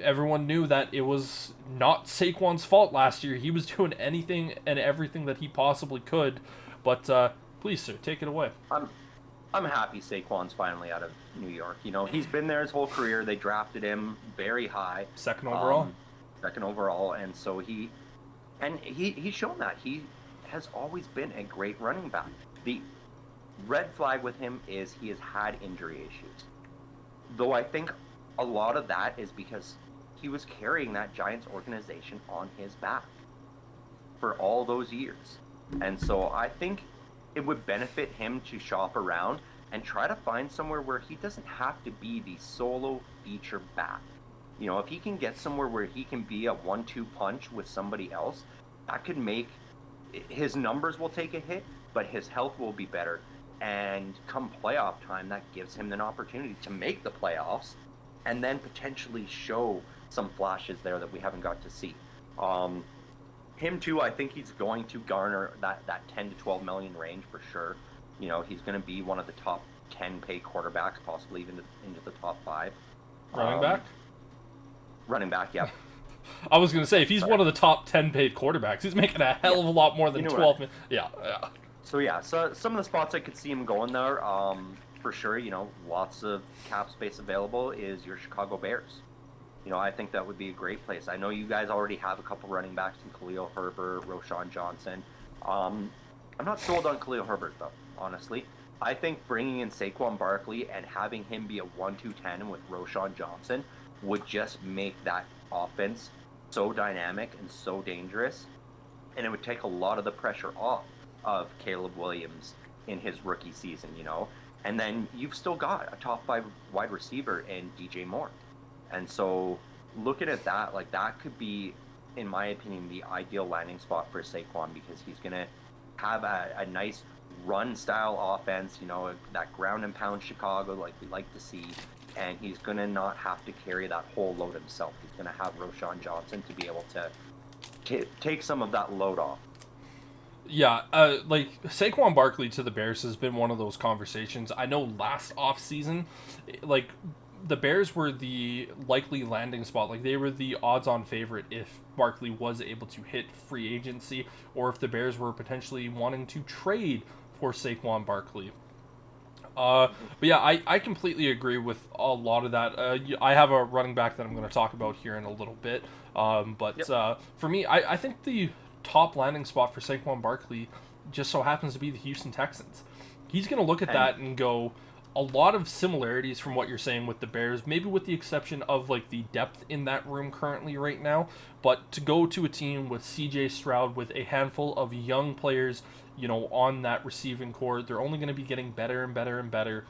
everyone knew that it was not Saquon's fault last year. He was doing anything and everything that he possibly could. But please, sir, take it away. I'm happy Saquon's finally out of New York. He's been there his whole career. They drafted him very high. Second overall. And so he's shown that he has always been a great running back. red flag with him is he has had injury issues. Though I think a lot of that is because he was carrying that Giants organization on his back for all those years. And so I think it would benefit him to shop around and try to find somewhere where he doesn't have to be the solo feature back. You know, if he can get somewhere where he can be a 1-2 punch with somebody else, that could make his numbers will take a hit, but his health will be better. And come playoff time, that gives him an opportunity to make the playoffs and then potentially show some flashes there that we haven't got to see. Him too, I think he's going to garner that 10 to 12 million range for sure. You know, he's going to be one of the top 10 paid quarterbacks, possibly even into the top 5. Running back? Running back, yeah. I was going to say, if he's one of the top 10 paid quarterbacks, he's making a hell of a lot more than 12 million. Yeah. So yeah, so some of the spots I could see him going there, for sure, you know, lots of cap space available is your Chicago Bears. You know, I think that would be a great place. I know you guys already have a couple running backs in Khalil Herbert, Roschon Johnson. I'm not sold on Khalil Herbert, though, honestly. I think bringing in Saquon Barkley and having him be a 1-2 tandem with Roschon Johnson would just make that offense so dynamic and so dangerous. And it would take a lot of the pressure off of Caleb Williams in his rookie season, you know. And then you've still got a top 5 wide receiver in DJ Moore. And so looking at that, like that could be, in my opinion, the ideal landing spot for Saquon because he's going to have a nice run-style offense, you know, that ground and pound Chicago like we like to see. And he's going to not have to carry that whole load himself. He's going to have Roschon Johnson to be able to take some of that load off. Yeah, like Saquon Barkley to the Bears has been one of those conversations. I know last offseason, like the Bears were the likely landing spot. Like they were the odds-on favorite if Barkley was able to hit free agency or if the Bears were potentially wanting to trade for Saquon Barkley. But yeah, I completely agree with a lot of that. I have a running back that I'm going to talk about here in a little bit. For me, I think the top landing spot for Saquon Barkley just so happens to be the Houston Texans. He's going to look at that and go, a lot of similarities from what you're saying with the Bears, maybe with the exception of like the depth in that room currently right now, but to go to a team with CJ Stroud with a handful of young players, you know, on that receiving core, they're only going to be getting better and better and better.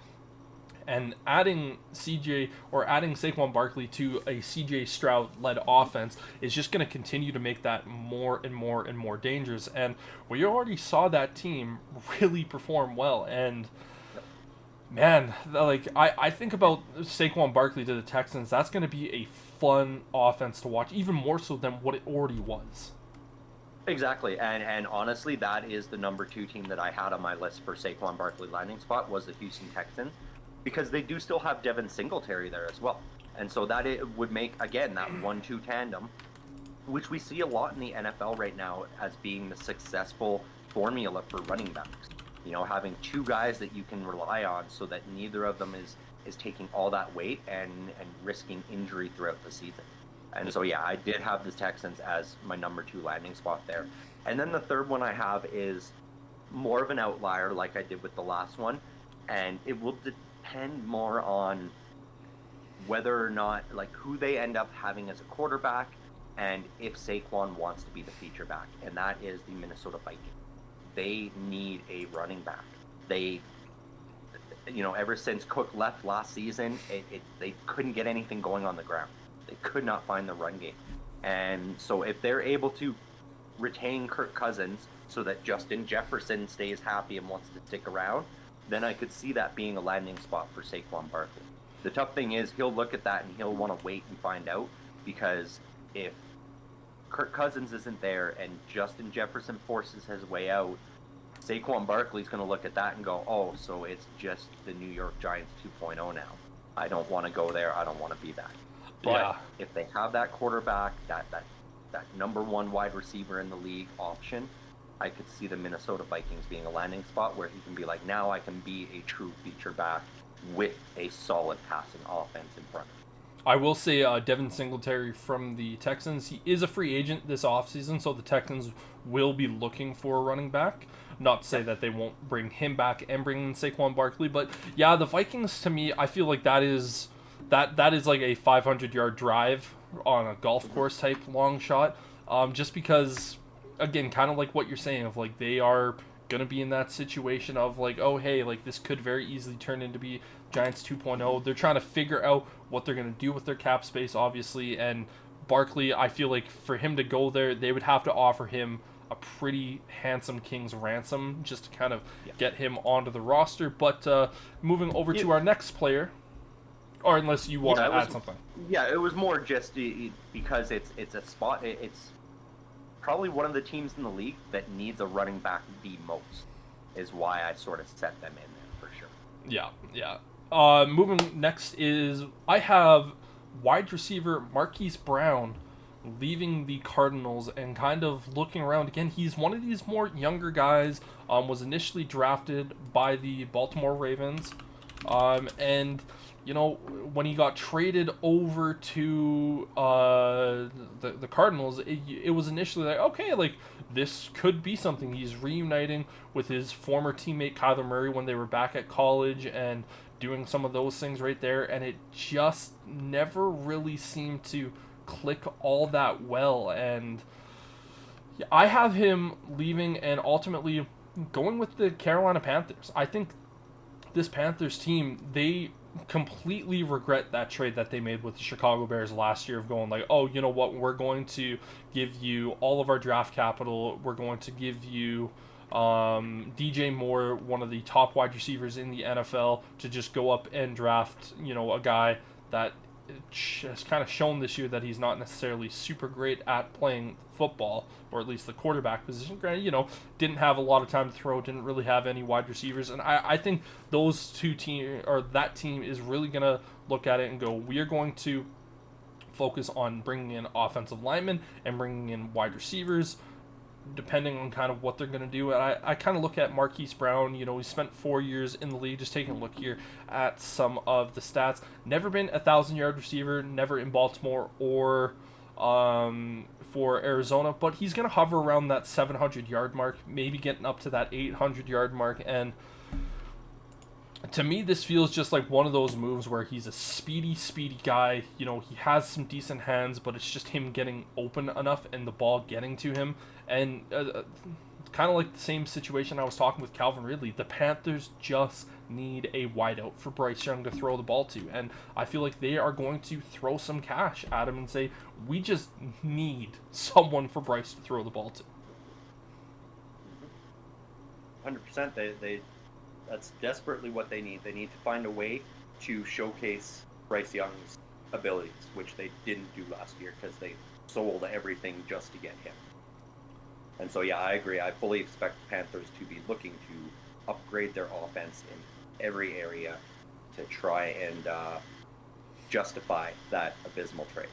And adding Saquon Barkley to a CJ Stroud-led offense is just going to continue to make that more and more and more dangerous. And we already saw that team really perform well. And man, like I think about Saquon Barkley to the Texans, that's going to be a fun offense to watch, even more so than what it already was. Exactly, and honestly, that is the number 2 team that I had on my list for Saquon Barkley landing spot was the Houston Texans, because they do still have Devin Singletary there as well. And so that it would make, again, that 1-2 tandem, which we see a lot in the NFL right now as being the successful formula for running backs. You know, having 2 guys that you can rely on so that neither of them is taking all that weight and risking injury throughout the season. And so, yeah, I did have the Texans as my number 2 landing spot there. And then the third one I have is more of an outlier like I did with the last one. And it will depend more on whether or not, like, who they end up having as a quarterback and if Saquon wants to be the feature back. And that is the Minnesota Vikings. They need a running back. They, you know, ever since Cook left last season, they couldn't get anything going on the ground. They could not find the run game. And so if they're able to retain Kirk Cousins so that Justin Jefferson stays happy and wants to stick around, then I could see that being a landing spot for Saquon Barkley. The tough thing is he'll look at that and he'll want to wait and find out, because if Kirk Cousins isn't there and Justin Jefferson forces his way out, Saquon Barkley's going to look at that and go, oh, so it's just the New York Giants 2.0 now. I don't want to go there. I don't want to be that. But if they have that quarterback, that number 1 wide receiver in the league option, I could see the Minnesota Vikings being a landing spot where he can be like, now I can be a true feature back with a solid passing offense in front of him. I will say Devin Singletary from the Texans, he is a free agent this offseason, so the Texans will be looking for a running back. Not to say that they won't bring him back and bring in Saquon Barkley, but yeah, the Vikings, to me, I feel like that is like a 500-yard drive on a golf course type long shot. Just because, again, kind of like what you're saying, of like they are gonna be in that situation of like, oh hey, like this could very easily turn into be Giants 2.0. They're trying to figure out what they're gonna do with their cap space, obviously, and Barkley, I feel like for him to go there, they would have to offer him a pretty handsome king's ransom just to kind of get him onto the roster. But moving over to our next player, or unless you want to add something. Yeah, it was more just because it's a spot. It's probably one of the teams in the league that needs a running back the most, is why I sort of set them in there for sure. Yeah. Moving next is I have wide receiver Marquise Brown leaving the Cardinals and kind of looking around again. He's one of these more younger guys. Was initially drafted by the Baltimore Ravens, and you know, when he got traded over to the Cardinals, it was initially like, okay, like this could be something. He's reuniting with his former teammate Kyler Murray when they were back at college and doing some of those things right there, and it just never really seemed to click all that well. And I have him leaving and ultimately going with the Carolina Panthers. I think this Panthers team, they completely regret that trade that they made with the Chicago Bears last year of going like, oh, you know what, we're going to give you all of our draft capital, we're going to give you DJ Moore, one of the top wide receivers in the NFL, to just go up and draft, you know, a guy that has kind of shown this year that he's not necessarily super great at playing football, or at least the quarterback position. Granted, you know, didn't have a lot of time to throw, didn't really have any wide receivers, and I think those two team, or that team, is really going to look at it and go, we are going to focus on bringing in offensive linemen and bringing in wide receivers, depending on kind of what they're going to do. And I kind of look at Marquise Brown, you know, he spent 4 years in the league. Just taking a look here at some of the stats. Never been a 1,000-yard receiver, never in Baltimore or for Arizona, but he's going to hover around that 700-yard mark, maybe getting up to that 800-yard mark. And to me, this feels just like one of those moves where he's a speedy guy. You know, he has some decent hands, but it's just him getting open enough and the ball getting to him. And kind of like the same situation I was talking with Calvin Ridley, the Panthers just need a wideout for Bryce Young to throw the ball to. And I feel like they are going to throw some cash at him and say, we just need someone for Bryce to throw the ball to. 100%. They that's desperately what they need. They need to find a way to showcase Bryce Young's abilities, which they didn't do last year because they sold everything just to get him. And so, yeah, I agree. I fully expect the Panthers to be looking to upgrade their offense in every area to try and justify that abysmal trade.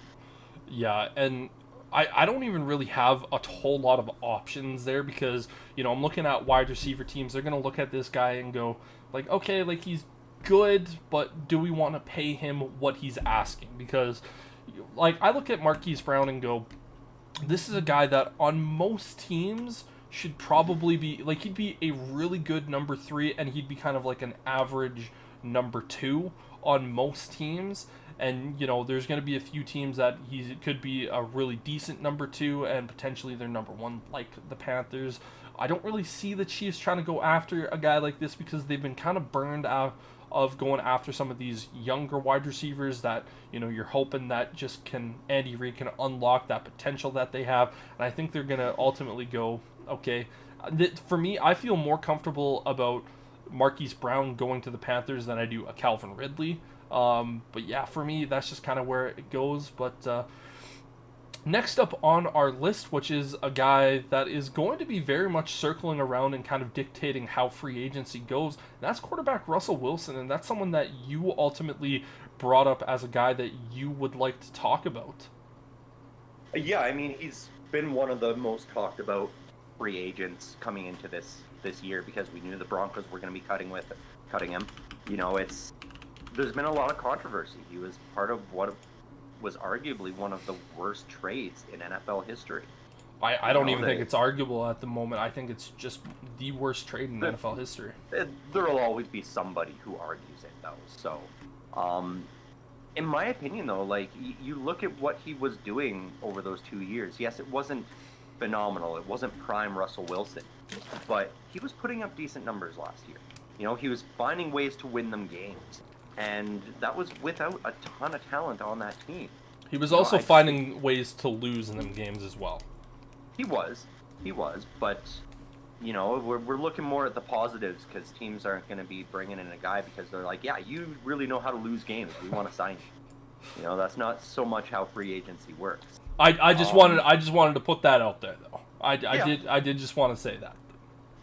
Yeah, and I don't even really have a whole lot of options there because, you know, I'm looking at wide receiver teams. They're going to look at this guy and go, like, okay, like, he's good, but do we want to pay him what he's asking? Because, like, I look at Marquise Brown and go, this is a guy that on most teams should probably be, like, he'd be a really good number 3, and he'd be kind of like an average number 2 on most teams. And, you know, there's going to be a few teams that he could be a really decent number 2 and potentially their number 1, like the Panthers. I don't really see the Chiefs trying to go after a guy like this because they've been kind of burned out of going after some of these younger wide receivers that, you know, you're hoping that just can, Andy Reid can unlock that potential that they have. And I think they're going to ultimately go, okay, for me, I feel more comfortable about Marquise Brown going to the Panthers than I do a Calvin Ridley. But yeah, for me, that's just kind of where it goes. But next up on our list, which is a guy that is going to be very much circling around and kind of dictating how free agency goes, that's quarterback Russell Wilson, and that's someone that you ultimately brought up as a guy that you would like to talk about. Yeah, I mean, he's been one of the most talked about free agents coming into this year because we knew the Broncos were going to be cutting him. You know, there's been a lot of controversy. He was part of what was arguably one of the worst trades in NFL history. I don't even think it's arguable at the moment. I think it's just the worst trade in NFL history. There'll always be somebody who argues it, though. So, in my opinion, though, like, you look at what he was doing over those 2 years. Yes, it wasn't phenomenal. It wasn't prime Russell Wilson. But he was putting up decent numbers last year. You know, he was finding ways to win them games. And that was without a ton of talent on that team. He was also finding ways to lose in them games as well. He was. But, you know, we're looking more at the positives because teams aren't going to be bringing in a guy because they're like, yeah, you really know how to lose games. We want to sign you. You know, that's not so much how free agency works. I just wanted to put that out there, though. I did just want to say that.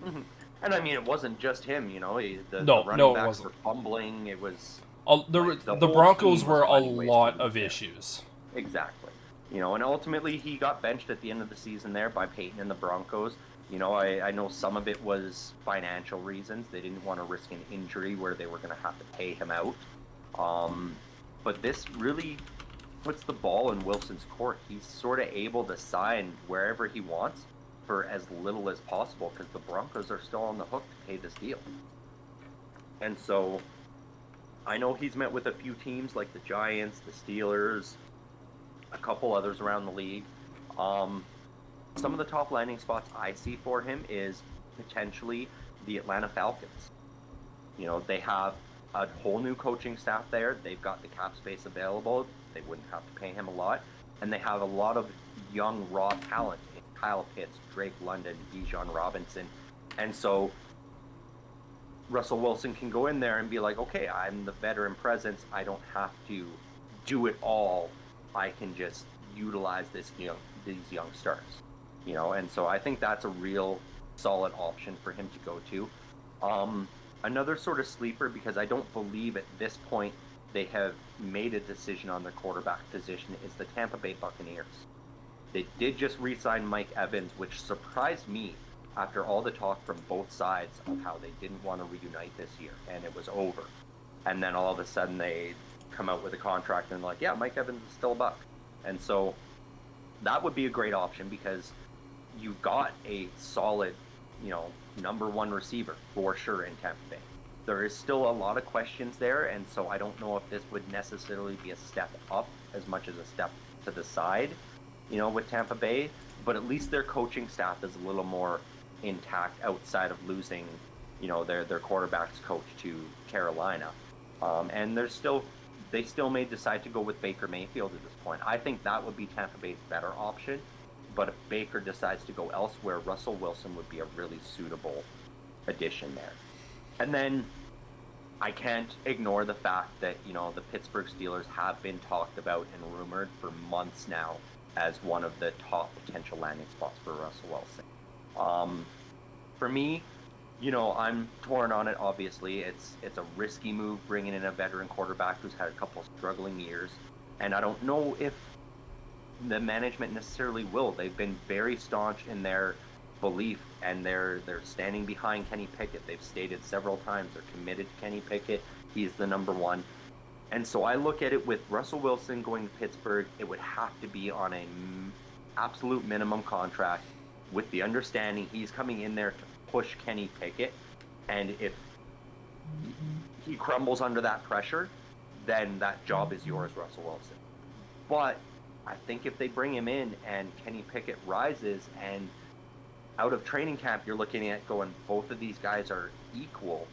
Mm-hmm. And I mean, it wasn't just him. You know, the it running backs wasn't. were fumbling. It was the Broncos were a lot of issues. Exactly. You know, and ultimately he got benched at the end of the season there by Peyton and the Broncos. You know, I know some of it was financial reasons. They didn't want to risk an injury where they were going to have to pay him out. But this really puts the ball in Wilson's court. He's sort of able to sign wherever he wants for as little as possible because the Broncos are still on the hook to pay this deal. And so I know he's met with a few teams like the Giants, the Steelers, a couple others around the league. Some of the top landing spots I see for him is potentially the Atlanta Falcons. You know, they have a whole new coaching staff there. They've got the cap space available. They wouldn't have to pay him a lot. And they have a lot of young, raw talent. Kyle Pitts, Drake London, Bijan Robinson. And so Russell Wilson can go in there and be like, okay, I'm the veteran presence. I don't have to do it all. I can just utilize these young stars. You know, and so I think that's a real solid option for him to go to. Another sort of sleeper, because I don't believe at this point they have made a decision on their quarterback position, is the Tampa Bay Buccaneers. They did just re-sign Mike Evans, which surprised me after all the talk from both sides of how they didn't want to reunite this year, and it was over. And then all of a sudden they come out with a contract and like, yeah, Mike Evans is still a Buck. And so that would be a great option because you've got a solid, you know, number one receiver for sure in Tampa Bay. There is still a lot of questions there, and so I don't know if this would necessarily be a step up as much as a step to the side, you know, with Tampa Bay, but at least their coaching staff is a little more intact outside of losing, you know, their quarterback's coach to Carolina. And they still may decide to go with Baker Mayfield at this point. I think that would be Tampa Bay's better option. But if Baker decides to go elsewhere, Russell Wilson would be a really suitable addition there. And then I can't ignore the fact that, you know, the Pittsburgh Steelers have been talked about and rumored for months now as one of the top potential landing spots for Russell Wilson. For me, you know, I'm torn on it, obviously. It's a risky move bringing in a veteran quarterback who's had a couple of struggling years. And I don't know if the management necessarily will. They've been very staunch in their belief, and they're standing behind Kenny Pickett. They've stated several times they're committed to Kenny Pickett. He's the number one. And so I look at it with Russell Wilson going to Pittsburgh, it would have to be on an absolute minimum contract with the understanding he's coming in there to push Kenny Pickett. And if he crumbles under that pressure, then that job is yours, Russell Wilson. But I think if they bring him in and Kenny Pickett rises, and out of training camp you're looking at going, both of these guys are equal,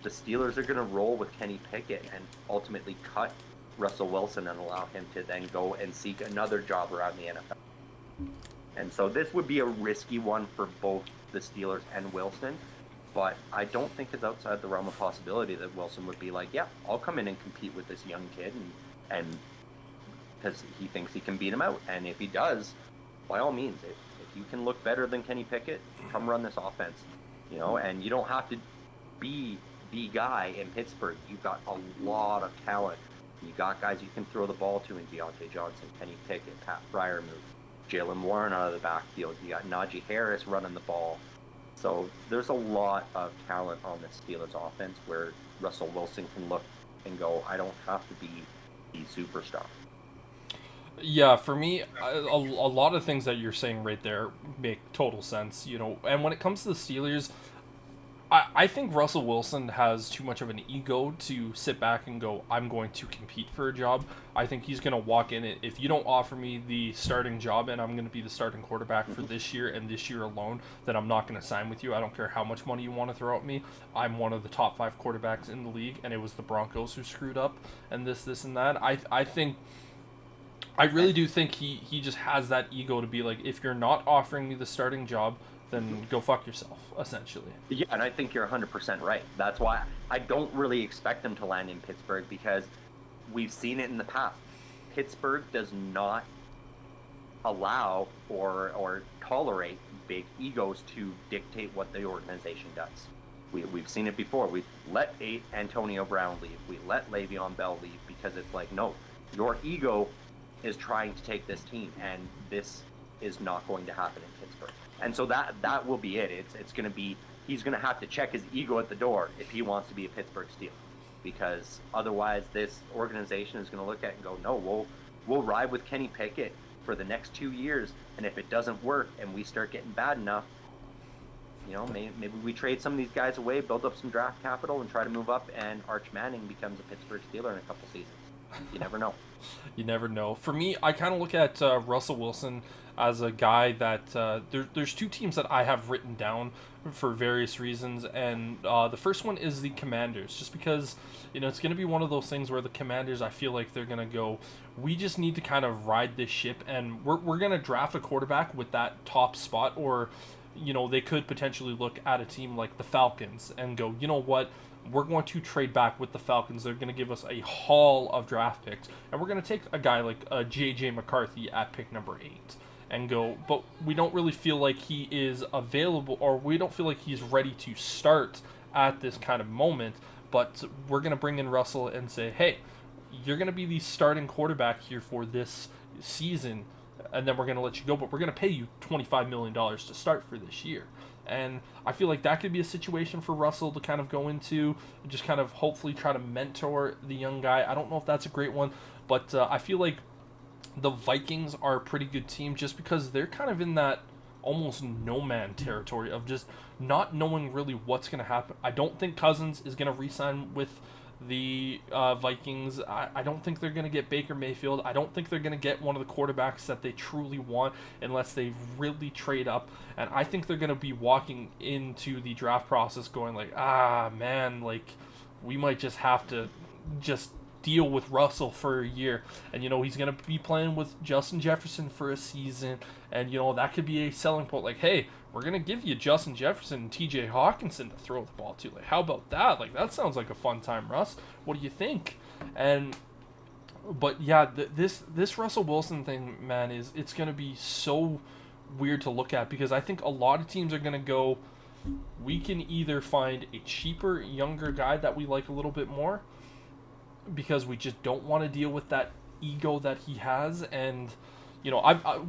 the Steelers are going to roll with Kenny Pickett and ultimately cut Russell Wilson and allow him to then go and seek another job around the NFL. And so this would be a risky one for both the Steelers and Wilson, but I don't think it's outside the realm of possibility that Wilson would be like, yeah, I'll come in and compete with this young kid, and because he thinks he can beat him out. And if he does, by all means, if you can look better than Kenny Pickett, come run this offense, you know. And you don't have to be the guy in Pittsburgh. You've got a lot of talent. You got guys you can throw the ball to in Deontay Johnson, Kenny Pickett, Pat Freiermuth, Jalen Warren out of the backfield. You got Najee Harris running the ball. So there's a lot of talent on the Steelers offense where Russell Wilson can look and go, I don't have to be the superstar. Yeah, for me, a lot of things that you're saying right there make total sense, you know. And when it comes to the Steelers, I think Russell Wilson has too much of an ego to sit back and go, I'm going to compete for a job. I think he's going to walk in it. If you don't offer me the starting job and I'm going to be the starting quarterback for this year and this year alone, then I'm not going to sign with you. I don't care how much money you want to throw at me. I'm one of the top 5 quarterbacks in the league, and it was the Broncos who screwed up and this, and that. I think. I really do think he just has that ego to be like, if you're not offering me the starting job, then go fuck yourself, essentially. Yeah, and I think you're 100% right. That's why I don't really expect him to land in Pittsburgh, because we've seen it in the past. Pittsburgh does not allow or tolerate big egos to dictate what the organization does. We've seen it before. We let Antonio Brown leave. We let Le'Veon Bell leave because it's like, no, your ego is trying to take this team, and this is not going to happen in Pittsburgh. And so that will be it. It's going to be, he's going to have to check his ego at the door if he wants to be a Pittsburgh Steeler, because otherwise this organization is going to look at it and go, no, we'll ride with Kenny Pickett for the next 2 years, and if it doesn't work and we start getting bad enough, you know, maybe we trade some of these guys away, build up some draft capital, and try to move up, and Arch Manning becomes a Pittsburgh Steeler in a couple seasons. You never know. You never know. For me, I kind of look at Russell Wilson as a guy that there's 2 teams that I have written down for various reasons, and the first one is the Commanders, just because, you know, it's going to be one of those things where the Commanders, I feel like they're going to go, we just need to kind of ride this ship, and we're going to draft a quarterback with that top spot, or, you know, they could potentially look at a team like the Falcons and go, you know what, we're going to trade back with the Falcons. They're going to give us a haul of draft picks, and we're going to take a guy like J.J. McCarthy at pick number 8 and go, but we don't really feel like he is available, or we don't feel like he's ready to start at this kind of moment, but we're going to bring in Russell and say, hey, you're going to be the starting quarterback here for this season, and then we're going to let you go, but we're going to pay you $25 million to start for this year. And I feel like that could be a situation for Russell to kind of go into, just kind of hopefully try to mentor the young guy. I don't know if that's a great one, but I feel like the Vikings are a pretty good team just because they're kind of in that almost no man territory of just not knowing really what's going to happen. I don't think Cousins is going to re-sign with the Vikings. I don't think they're going to get Baker Mayfield. I don't think they're going to get one of the quarterbacks that they truly want unless they really trade up. And I think they're going to be walking into the draft process going like, man, like, we might just have to just deal with Russell for a year. And, you know, he's going to be playing with Justin Jefferson for a season. And, you know, that could be a selling point. Like, hey, we're going to give you Justin Jefferson and TJ Hawkinson to throw the ball to. Like, how about that? Like, that sounds like a fun time, Russ. What do you think? And, but yeah, this Russell Wilson thing, man, it's going to be so weird to look at, because I think a lot of teams are going to go, we can either find a cheaper, younger guy that we like a little bit more, because we just don't want to deal with that ego that he has. And, you know,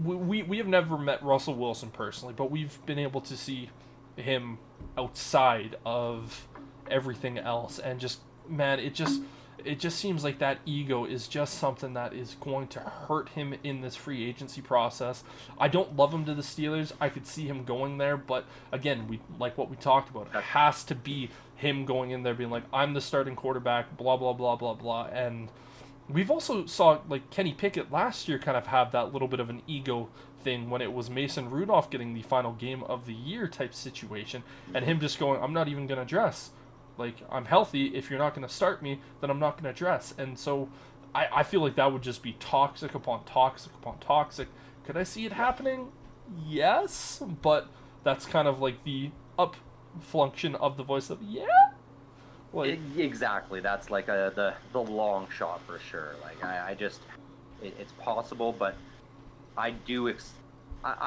we have never met Russell Wilson personally, but we've been able to see him outside of everything else, and just, man, it just seems like that ego is just something that is going to hurt him in this free agency process. I don't love him to the Steelers. I could see him going there, but again, we like what we talked about. It has to be him going in there being like, I'm the starting quarterback, blah, blah, blah, blah, blah. And we've also saw, like, Kenny Pickett last year kind of have that little bit of an ego thing when it was Mason Rudolph getting the final game of the year type situation, and him just going, I'm not even going to dress. Like, I'm healthy. If you're not going to start me, then I'm not going to dress. And so I feel like that would just be toxic upon toxic upon toxic. Could I see it happening? Yes, but that's kind of like the up function of the voice of, yeah? Like, Exactly. That's like the long shot for sure. Like, I just, it's possible, but I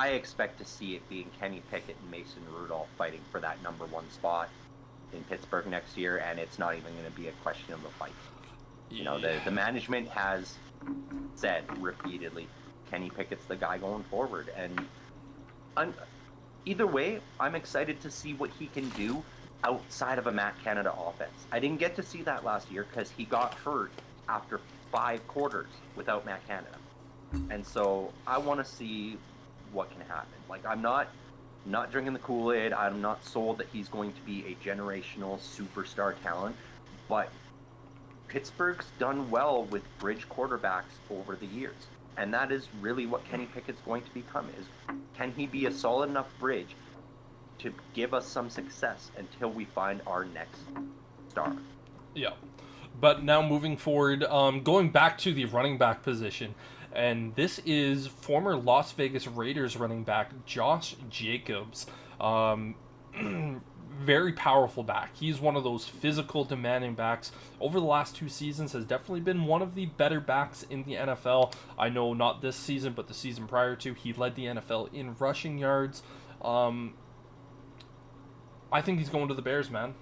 expect to see it being Kenny Pickett and Mason Rudolph fighting for that number 1 spot in Pittsburgh next year, and it's not even going to be a question of a fight. You know, the management has said repeatedly, Kenny Pickett's the guy going forward, and either way, I'm excited to see what he can do outside of a Matt Canada offense. I didn't get to see that last year because he got hurt after 5 quarters without Matt Canada. And so I want to see what can happen. Like, I'm not drinking the Kool-Aid. I'm not sold that he's going to be a generational superstar talent, but Pittsburgh's done well with bridge quarterbacks over the years. And that is really what Kenny Pickett's going to become, is can he be a solid enough bridge to give us some success until we find our next star? Yeah. But now moving forward, going back to the running back position, and this is former Las Vegas Raiders running back Josh Jacobs. Very powerful back. He's one of those physical, demanding backs. Over the last 2 seasons, has definitely been one of the better backs in the NFL. I know not this season, but the season prior to, he led the NFL in rushing yards. I think he's going to the Bears, man.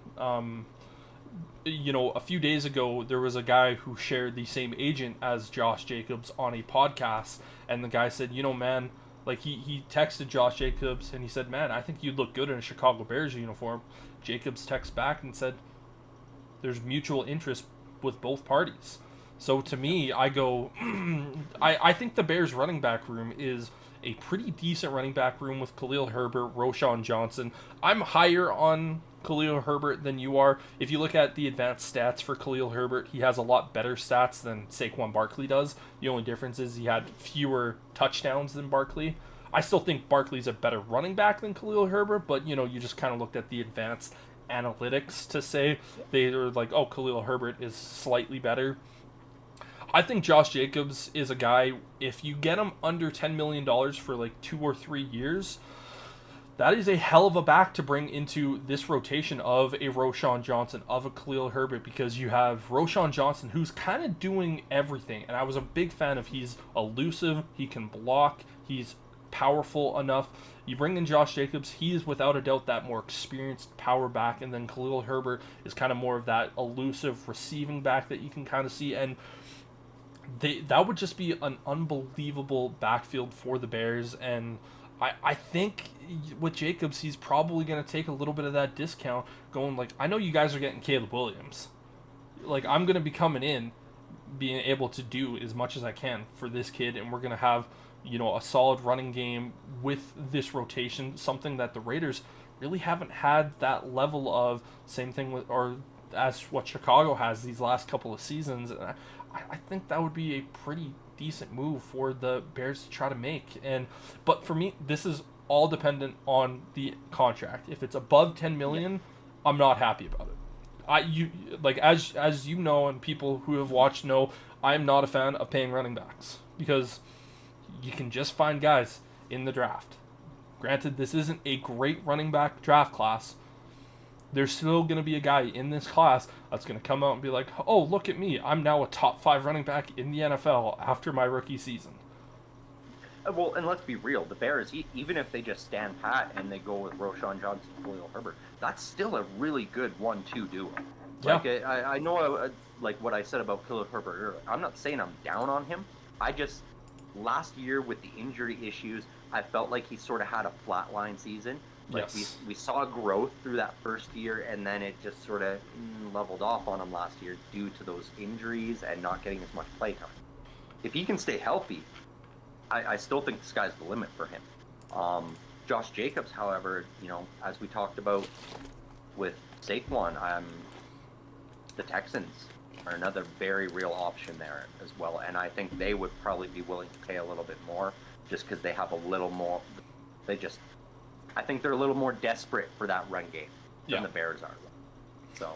A few days ago, there was a guy who shared the same agent as Josh Jacobs on a podcast, and the guy said, man, like he texted Josh Jacobs, and he said, man, I think you'd look good in a Chicago Bears uniform. Jacobs texts back and said, there's mutual interest with both parties. So to me, I go, I think the Bears running back room is a pretty decent running back room with Khalil Herbert, Roschon Johnson. I'm higher on Khalil Herbert than you are. If you look at the advanced stats for Khalil Herbert, he has a lot better stats than Saquon Barkley does. The only difference is he had fewer touchdowns than Barkley. I still think Barkley's a better running back than Khalil Herbert, but you just kind of looked at the advanced analytics to say they are like, oh, Khalil Herbert is slightly better. I think Josh Jacobs is a guy, if you get him under $10 million for like 2 or 3 years, that is a hell of a back to bring into this rotation of a Roschon Johnson, of a Khalil Herbert, because you have Roschon Johnson, who's kind of doing everything. And I was a big fan of, he's elusive, he can block, he's powerful enough. You bring in Josh Jacobs, he is without a doubt that more experienced power back, and then Khalil Herbert is kind of more of that elusive receiving back that you can kind of see. And that would just be an unbelievable backfield for the Bears. And I think with Jacobs, he's probably going to take a little bit of that discount, going like, I know you guys are getting Caleb Williams. Like, I'm going to be coming in, being able to do as much as I can for this kid, and we're going to have, a solid running game with this rotation, something that the Raiders really haven't had that level of. Same thing with, or as what Chicago has these last couple of seasons. And I think that would be a pretty decent move for the Bears to try to make. But for me, this is all dependent on the contract. If it's above $10 million, I'm not happy about it. As you know, and people who have watched know, I'm not a fan of paying running backs, because you can just find guys in the draft. Granted, this isn't a great running back draft class. There's still going to be a guy in this class that's going to come out and be like, oh, look at me, I'm now a top 5 running back in the NFL after my rookie season. Well, and let's be real, the Bears, even if they just stand pat and they go with Roschon Johnson and Khalil Herbert, that's still a really good 1-2 duo. Yeah. Like, I know, like what I said about Khalil Herbert earlier, I'm not saying I'm down on him. Last year with the injury issues, I felt like he sort of had a flatline season. Like, yes. we saw growth through that first year, and then it just sort of leveled off on him last year due to those injuries and not getting as much play time. If he can stay healthy, I still think the sky's the limit for him. Josh Jacobs, however, as we talked about with Saquon, the Texans are another very real option there as well, and I think they would probably be willing to pay a little bit more just because they have a little more. I think they're a little more desperate for that run game than the Bears are. So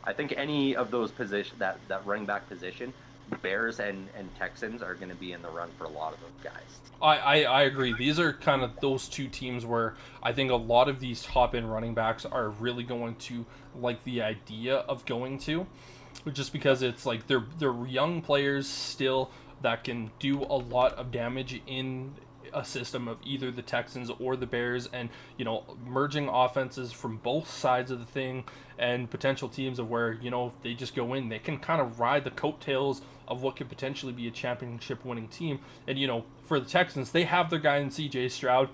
I think any of those positions, that running back position, Bears and Texans are going to be in the run for a lot of those guys. I agree. These are kind of those two teams where I think a lot of these top-end running backs are really going to like the idea of going to, just because it's like they're young players still that can do a lot of damage in a system of either the Texans or the Bears, and merging offenses from both sides of the thing, and potential teams of where they just go in, they can kind of ride the coattails of what could potentially be a championship winning team. And for the Texans, they have their guy in CJ Stroud.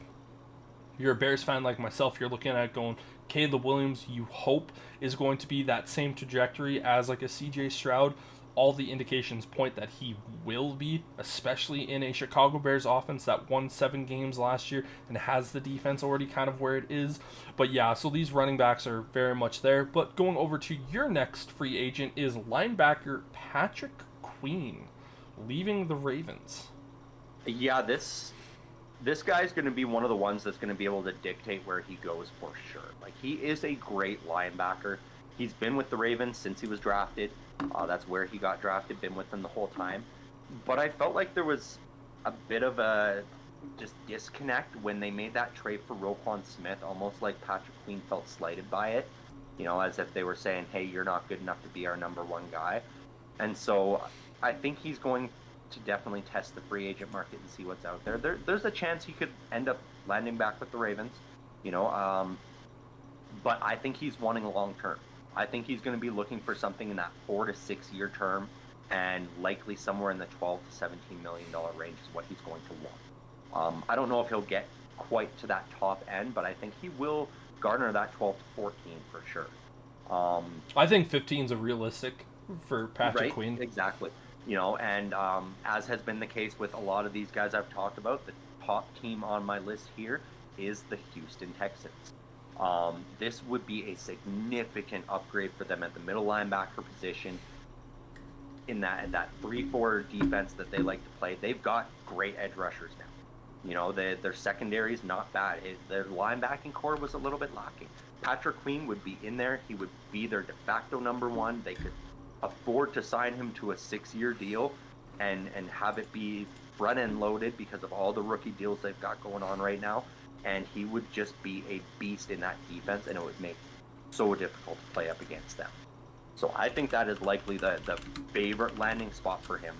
You're a Bears fan like myself, you're looking at going, Caleb Williams, you hope is going to be that same trajectory as like a CJ Stroud. all the indications point that he will be, especially in a Chicago Bears offense that won 7 games last year and has the defense already kind of where it is. But yeah, so these running backs are very much there. But going over to your next free agent is linebacker Patrick Queen, leaving the Ravens. Yeah, this guy's going to be one of the ones that's going to be able to dictate where he goes for sure. Like, he is a great linebacker. He's been with the Ravens since he was drafted. That's where he got drafted, been with them the whole time. But I felt like there was a bit of a just disconnect when they made that trade for Roquan Smith, almost like Patrick Queen felt slighted by it, as if they were saying, hey, you're not good enough to be our number one guy. And so I think he's going to definitely test the free agent market and see what's out there. There's a chance he could end up landing back with the Ravens, but I think he's wanting long term. I think he's going to be looking for something in that 4 to 6 year term, and likely somewhere in the $12 to $17 million range is what he's going to want. I don't know if he'll get quite to that top end, but I think he will garner that 12 to 14 for sure. I think 15 is a realistic for Patrick right? Queen. Exactly. And as has been the case with a lot of these guys I've talked about, the top team on my list here is the Houston Texans. This would be a significant upgrade for them at the middle linebacker position in that 3-4 defense that they like to play. They've got great edge rushers now. Their secondary is not bad. Their linebacking core was a little bit lacking. Patrick Queen would be in there. He would be their de facto number one. They could afford to sign him to a 6-year deal and have it be front end loaded because of all the rookie deals they've got going on right now. And he would just be a beast in that defense, and it would make it so difficult to play up against them. So I think that is likely the favorite landing spot for him.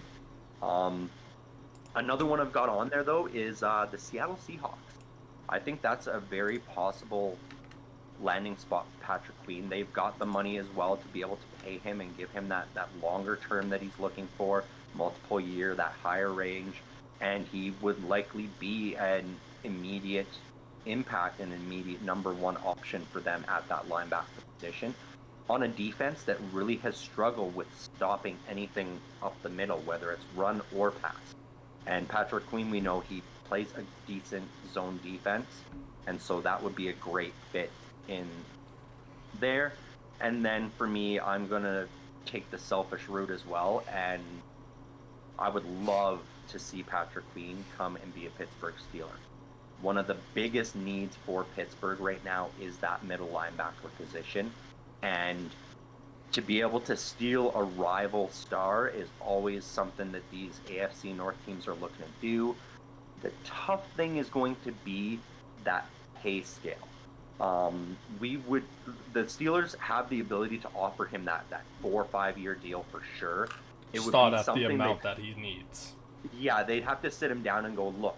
Another one I've got on there, though, is the Seattle Seahawks. I think that's a very possible landing spot for Patrick Queen. They've got the money as well to be able to pay him and give him that longer term that he's looking for, multiple year, that higher range, and he would likely be an immediate impact and immediate number one option for them at that linebacker position on a defense that really has struggled with stopping anything up the middle, whether it's run or pass. And Patrick Queen, we know he plays a decent zone defense, and so that would be a great fit in there. And then for me, I'm going to take the selfish route as well, and I would love to see Patrick Queen come and be a Pittsburgh Steeler. One of the biggest needs for Pittsburgh right now is that middle linebacker position. And to be able to steal a rival star is always something that these AFC North teams are looking to do. The tough thing is going to be that pay scale. The Steelers have the ability to offer him that 4 or 5 year deal for sure. It would Start be at something the amount that he needs. Yeah, they'd have to sit him down and go, look,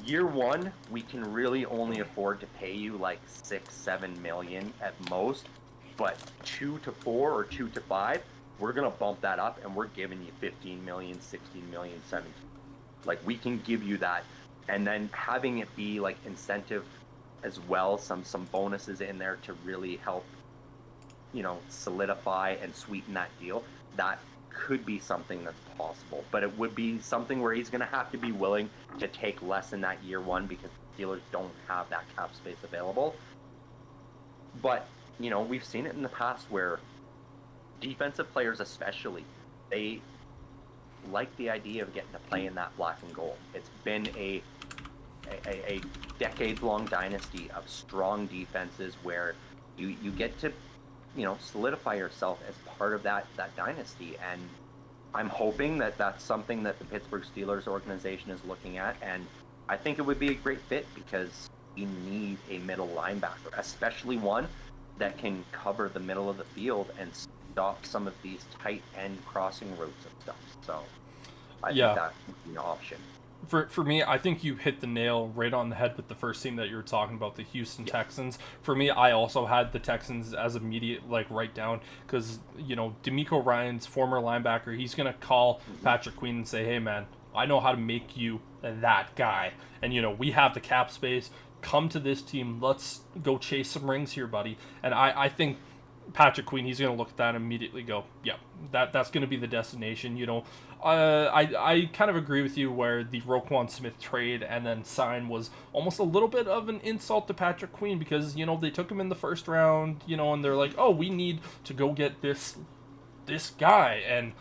year one, we can really only afford to pay you like 6-7 million at most, but 2 to 4 or 2 to 5, we're gonna bump that up and we're giving you 15 million, 16 million, 17. Like, we can give you that, and then having it be like incentive as well, some bonuses in there to really help, solidify and sweeten that deal. That could be something that's possible, but it would be something where he's going to have to be willing to take less in that year one because the Steelers don't have that cap space available. But, we've seen it in the past where defensive players especially, they like the idea of getting to play in that black and gold. It's been a decades-long dynasty of strong defenses where you get to solidify yourself as part of that dynasty. And I'm hoping that that's something that the Pittsburgh Steelers organization is looking at. And I think it would be a great fit because we need a middle linebacker, especially one that can cover the middle of the field and stop some of these tight end crossing routes and stuff. So I think that would be an option. For me, I think you hit the nail right on the head with the first team that you were talking about, the Houston Texans. For me, I also had the Texans as immediate, right down, because, D'Amico Ryan's former linebacker, he's going to call Patrick Queen and say, hey, man, I know how to make you that guy. And, we have the cap space. Come to this team. Let's go chase some rings here, buddy. And I think Patrick Queen, he's going to look at that and immediately go, yeah, that's going to be the destination. I kind of agree with you where the Roquan Smith trade and then sign was almost a little bit of an insult to Patrick Queen because, they took him in the first round, and they're like, oh, we need to go get this guy, and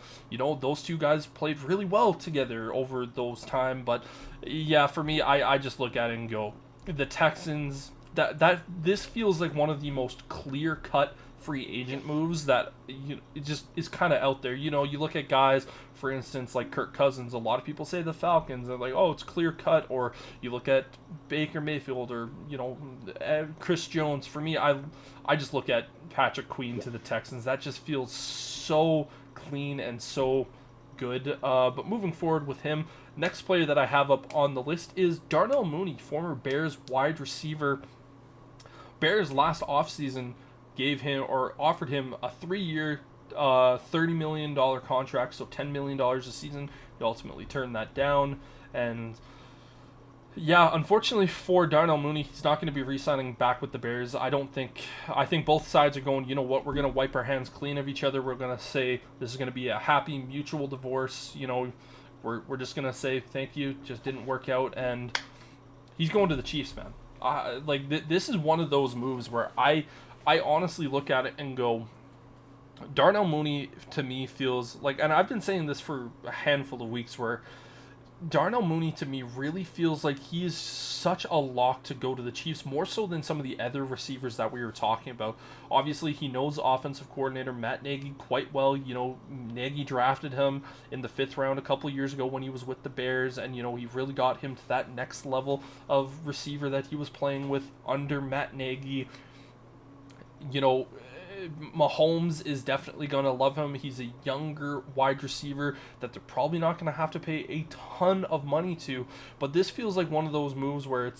those two guys played really well together over those time. But yeah, for me, I just look at it and go, the Texans, that this feels like one of the most clear cut free agent moves that it just is kind of out there. You look at guys, for instance, like Kirk Cousins. A lot of people say the Falcons are like, oh, it's clear cut. Or you look at Baker Mayfield or Chris Jones. For me, I just look at Patrick Queen to the Texans. That just feels so clean and so good. But moving forward with him, next player that I have up on the list is Darnell Mooney, former Bears wide receiver. Bears last offseason offered him a 3-year, $30 million contract, so $10 million a season. He ultimately turned that down. And yeah, unfortunately for Darnell Mooney, he's not going to be re-signing back with the Bears. I think both sides are going, you know what, we're going to wipe our hands clean of each other. We're going to say this is going to be a happy mutual divorce. We're just going to say thank you, just didn't work out. And he's going to the Chiefs, man. This is one of those moves where I honestly look at it and go, Darnell Mooney to me feels like, and I've been saying this for a handful of weeks, where Darnell Mooney to me really feels like he is such a lock to go to the Chiefs, more so than some of the other receivers that we were talking about. Obviously, he knows offensive coordinator Matt Nagy quite well. Nagy drafted him in the 5th round a couple of years ago when he was with the Bears, and he really got him to that next level of receiver that he was playing with under Matt Nagy. Mahomes is definitely going to love him. He's a younger wide receiver that they're probably not going to have to pay a ton of money to. But this feels like one of those moves where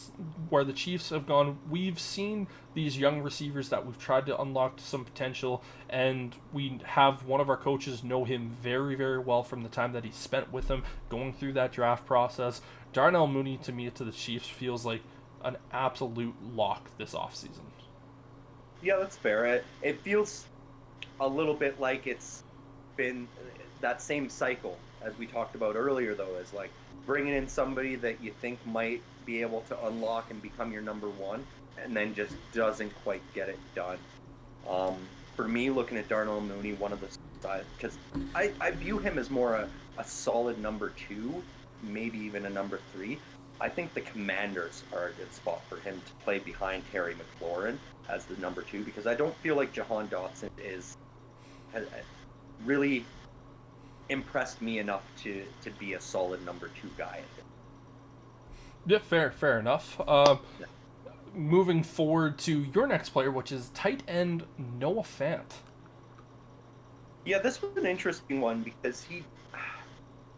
the Chiefs have gone, we've seen these young receivers that we've tried to unlock some potential, and we have one of our coaches know him very, very well from the time that he spent with him going through that draft process. Darnell Mooney, to me, to the Chiefs, feels like an absolute lock this offseason. Yeah, that's fair. It feels a little bit like it's been that same cycle as we talked about earlier, though, as like bringing in somebody that you think might be able to unlock and become your number one, and then just doesn't quite get it done. For me, looking at Darnell Mooney, one of the sides, because I view him as more a solid number 2, maybe even a number 3. I think the Commanders are a good spot for him to play behind Terry McLaurin as the number 2, because I don't feel like Jahan Dotson has really impressed me enough to be a solid number 2 guy. Yeah, fair enough. Moving forward to your next player, which is tight end Noah Fant. Yeah, this was an interesting one because he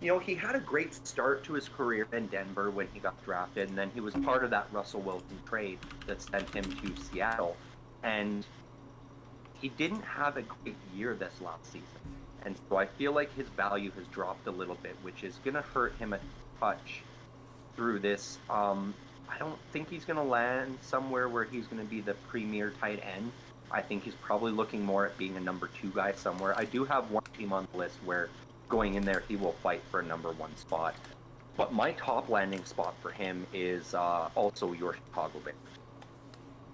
had a great start to his career in Denver when he got drafted, and then he was part of that Russell Wilson trade that sent him to Seattle. And he didn't have a great year this last season. And so I feel like his value has dropped a little bit, which is going to hurt him a touch through this. I don't think he's going to land somewhere where he's going to be the premier tight end. I think he's probably looking more at being a number 2 guy somewhere. I do have one team on the list where going in there, he will fight for a number 1 spot. But my top landing spot for him is also your Chicago Bears.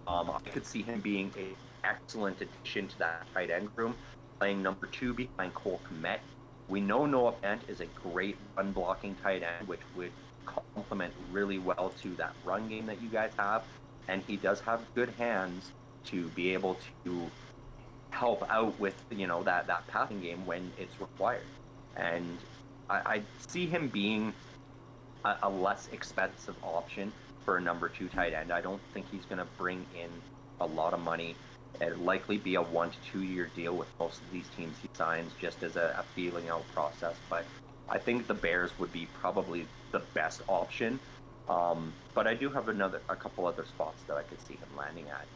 I could see him being an excellent addition to that tight end room, playing number 2 behind Cole Kmet. We know Noah Fant is a great run-blocking tight end, which would complement really well to that run game that you guys have. And he does have good hands to be able to help out with, that passing game when it's required. And I see him being a less expensive option for a number 2 tight end. I don't think he's going to bring in a lot of money. It'll likely be a 1 to 2 year deal with most of these teams he signs, just as a feeling out process. But I think the Bears would be probably the best option. But I do have a couple other spots that I could see him landing at.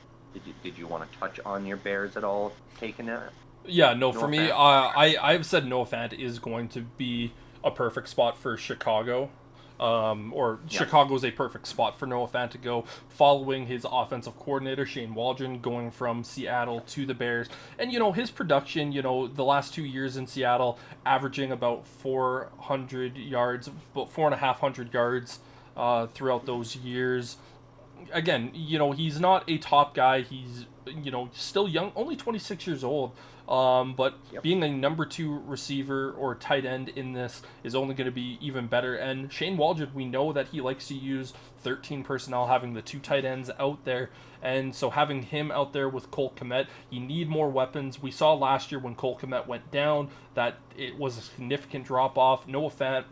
Did you want to touch on your Bears at all, taking it? Yeah, no, for Noah me, Fant. I've said Noah Fant is going to be a perfect spot for Chicago. or Yeah. Chicago's a perfect spot for Noah Fant to go, following his offensive coordinator, Shane Waldron, going from Seattle to the Bears. And, his production, the last 2 years in Seattle, averaging about 400 yards, about 4,500 yards throughout those years. Again, he's not a top guy. He's, still young, only 26 years old. But Yep. being a number 2 receiver or tight end in this is only going to be even better. And Shane Waldron, we know that he likes to use 13 personnel, having the 2 tight ends out there. And so having him out there with Cole Kmet, you need more weapons. We saw last year when Cole Kmet went down that it was a significant drop-off. Noah Fant,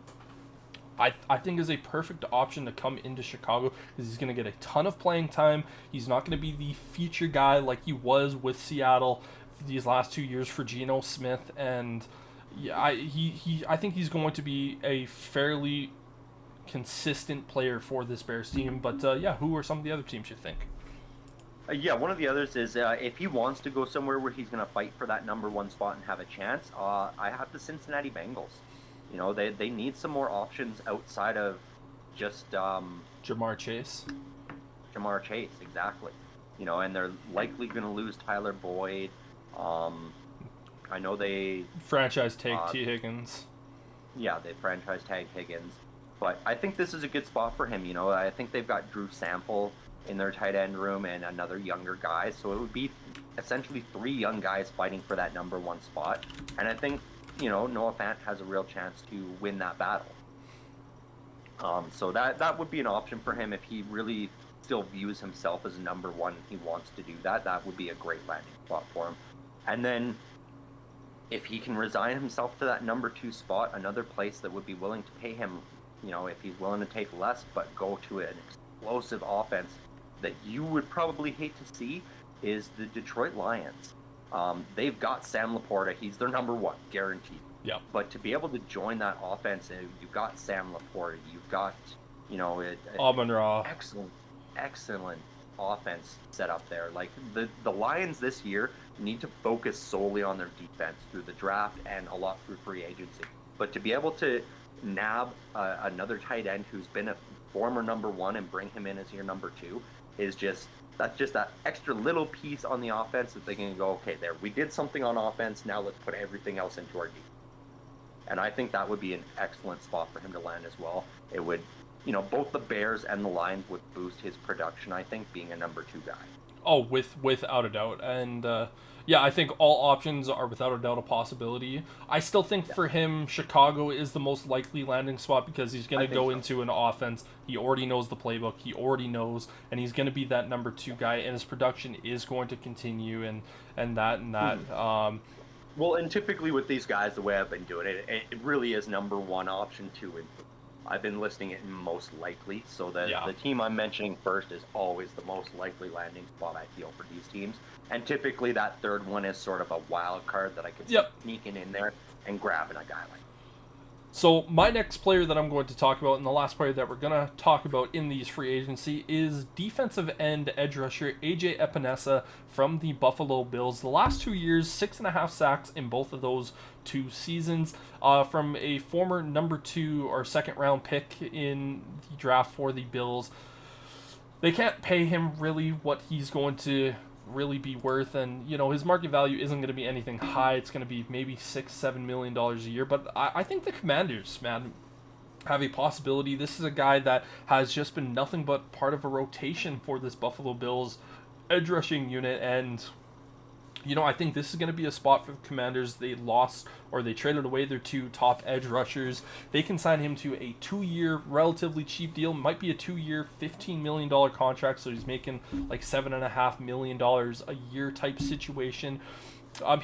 I think is a perfect option to come into Chicago because he's going to get a ton of playing time. He's not going to be the feature guy like he was with Seattle these last 2 years for Geno Smith, and yeah, I think he's going to be a fairly consistent player for this Bears team. But who are some of the other teams you think? One of the others is if he wants to go somewhere where he's going to fight for that number 1 spot and have a chance, I have the Cincinnati Bengals. They need some more options outside of just Jamar Chase. Jamar Chase, exactly. And they're likely going to lose Tyler Boyd. I know they franchise tag T. Higgins. Yeah, they franchise tag Higgins. But I think this is a good spot for him. I think they've got Drew Sample in their tight end room and another younger guy. So it would be essentially 3 young guys fighting for that number 1 spot. And I think, Noah Fant has a real chance to win that battle. So that would be an option for him if he really still views himself as a number 1. He wants to do that. That would be a great landing spot for him. And then if he can resign himself to that number 2 spot, another place that would be willing to pay him, if he's willing to take less, but go to an explosive offense that you would probably hate to see, is the Detroit Lions. They've got Sam Laporta. He's their number 1, guaranteed. Yeah. But to be able to join that offense, you've got Sam Laporta. You've got, Amon-Ra. excellent offense set up there. Like the Lions this year need to focus solely on their defense through the draft and a lot through free agency. But to be able to nab another tight end who's been a former number 1 and bring him in as your number 2 is that's just that extra little piece on the offense that they can go, okay, there, we did something on offense, now let's put everything else into our defense. And I think that would be an excellent spot for him to land as well. It would, both the Bears and the Lions would boost his production, I think, being a number 2 guy. Oh, without a doubt. And I think all options are without a doubt a possibility. I still think for him, Chicago is the most likely landing spot because he's going to go into an offense. He already knows the playbook. He already knows, and he's going to be that number 2 guy, and his production is going to continue and that. Well, and typically with these guys, the way I've been doing it, it really is number 1, option 2, and 3. I've been listing it in most likely, so that the team I'm mentioning first is always the most likely landing spot, I feel, for these teams. And typically that third one is sort of a wild card that I could sneak in there and grabbing a guy like that. So my next player that I'm going to talk about, and the last player that we're going to talk about in these free agency, is defensive end edge rusher AJ Epinesa from the Buffalo Bills. The last 2 years, 6.5 sacks in both of those 2 seasons, from a former number 2 or second round pick in the draft for the Bills. They can't pay him really what he's going to really be worth, and his market value isn't going to be anything high. It's going to be maybe $6-7 million a year, but I think the Commanders, man, have a possibility. This is a guy that has just been nothing but part of a rotation for this Buffalo Bills edge rushing unit, and I think this is going to be a spot for the Commanders. They lost, or they traded away their 2 top edge rushers. They can sign him to a 2-year, relatively cheap deal. Might be a 2-year, $15 million contract, so he's making like $7.5 million a year type situation.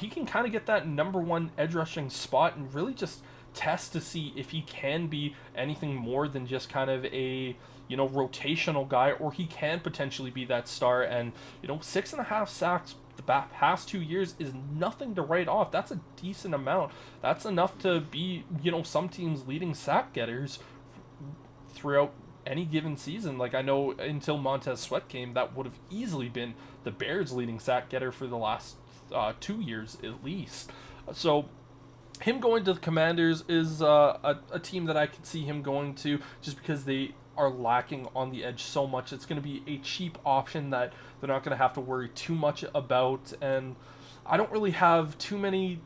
He can kind of get that number 1 edge rushing spot and really just test to see if he can be anything more than just kind of a rotational guy, or he can potentially be that star. And 6.5 sacks the past 2 years is nothing to write off. That's a decent amount. That's enough to be some teams' leading sack getters throughout any given season. Like, I know until Montez Sweat came, that would have easily been the Bears' leading sack getter for the last 2 years at least. So him going to the Commanders is a team that I could see him going to, just because they are lacking on the edge so much. It's going to be a cheap option that they're not going to have to worry too much about, and I don't really have too many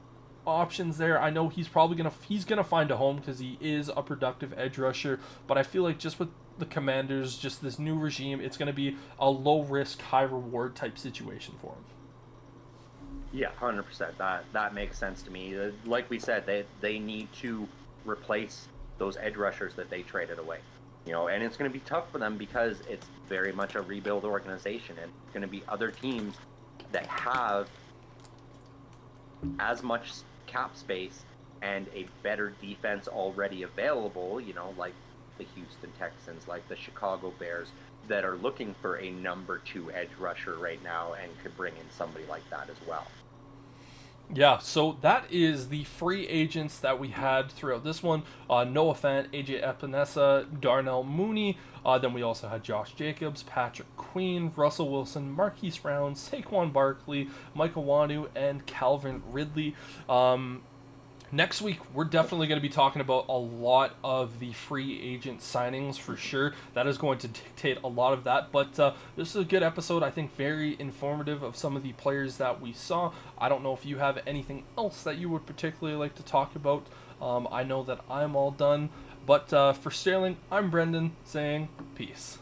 options there. I know he's probably gonna find a home because he is a productive edge rusher, but I feel like just with the Commanders, just this new regime, it's going to be a low risk, high reward type situation for him. Yeah, 100%. That makes sense to me. Like we said, they need to replace those edge rushers that they traded away. You know, and it's going to be tough for them because it's very much a rebuild organization, and it's going to be other teams that have as much cap space and a better defense already available, you know, like the Houston Texans, like the Chicago Bears, that are looking for a number 2 edge rusher right now and could bring in somebody like that as well. Yeah, so that is the free agents that we had throughout this one. Noah Fant, AJ Epinesa, Darnell Mooney. Then we also had Josh Jacobs, Patrick Queen, Russell Wilson, Marquise Brown, Saquon Barkley, Michael Wanu, and Calvin Ridley. Next week, we're definitely going to be talking about a lot of the free agent signings for sure. That is going to dictate a lot of that. But this is a good episode. I think very informative of some of the players that we saw. I don't know if you have anything else that you would particularly like to talk about. I know that I'm all done. But for Sterling, I'm Brendan saying peace.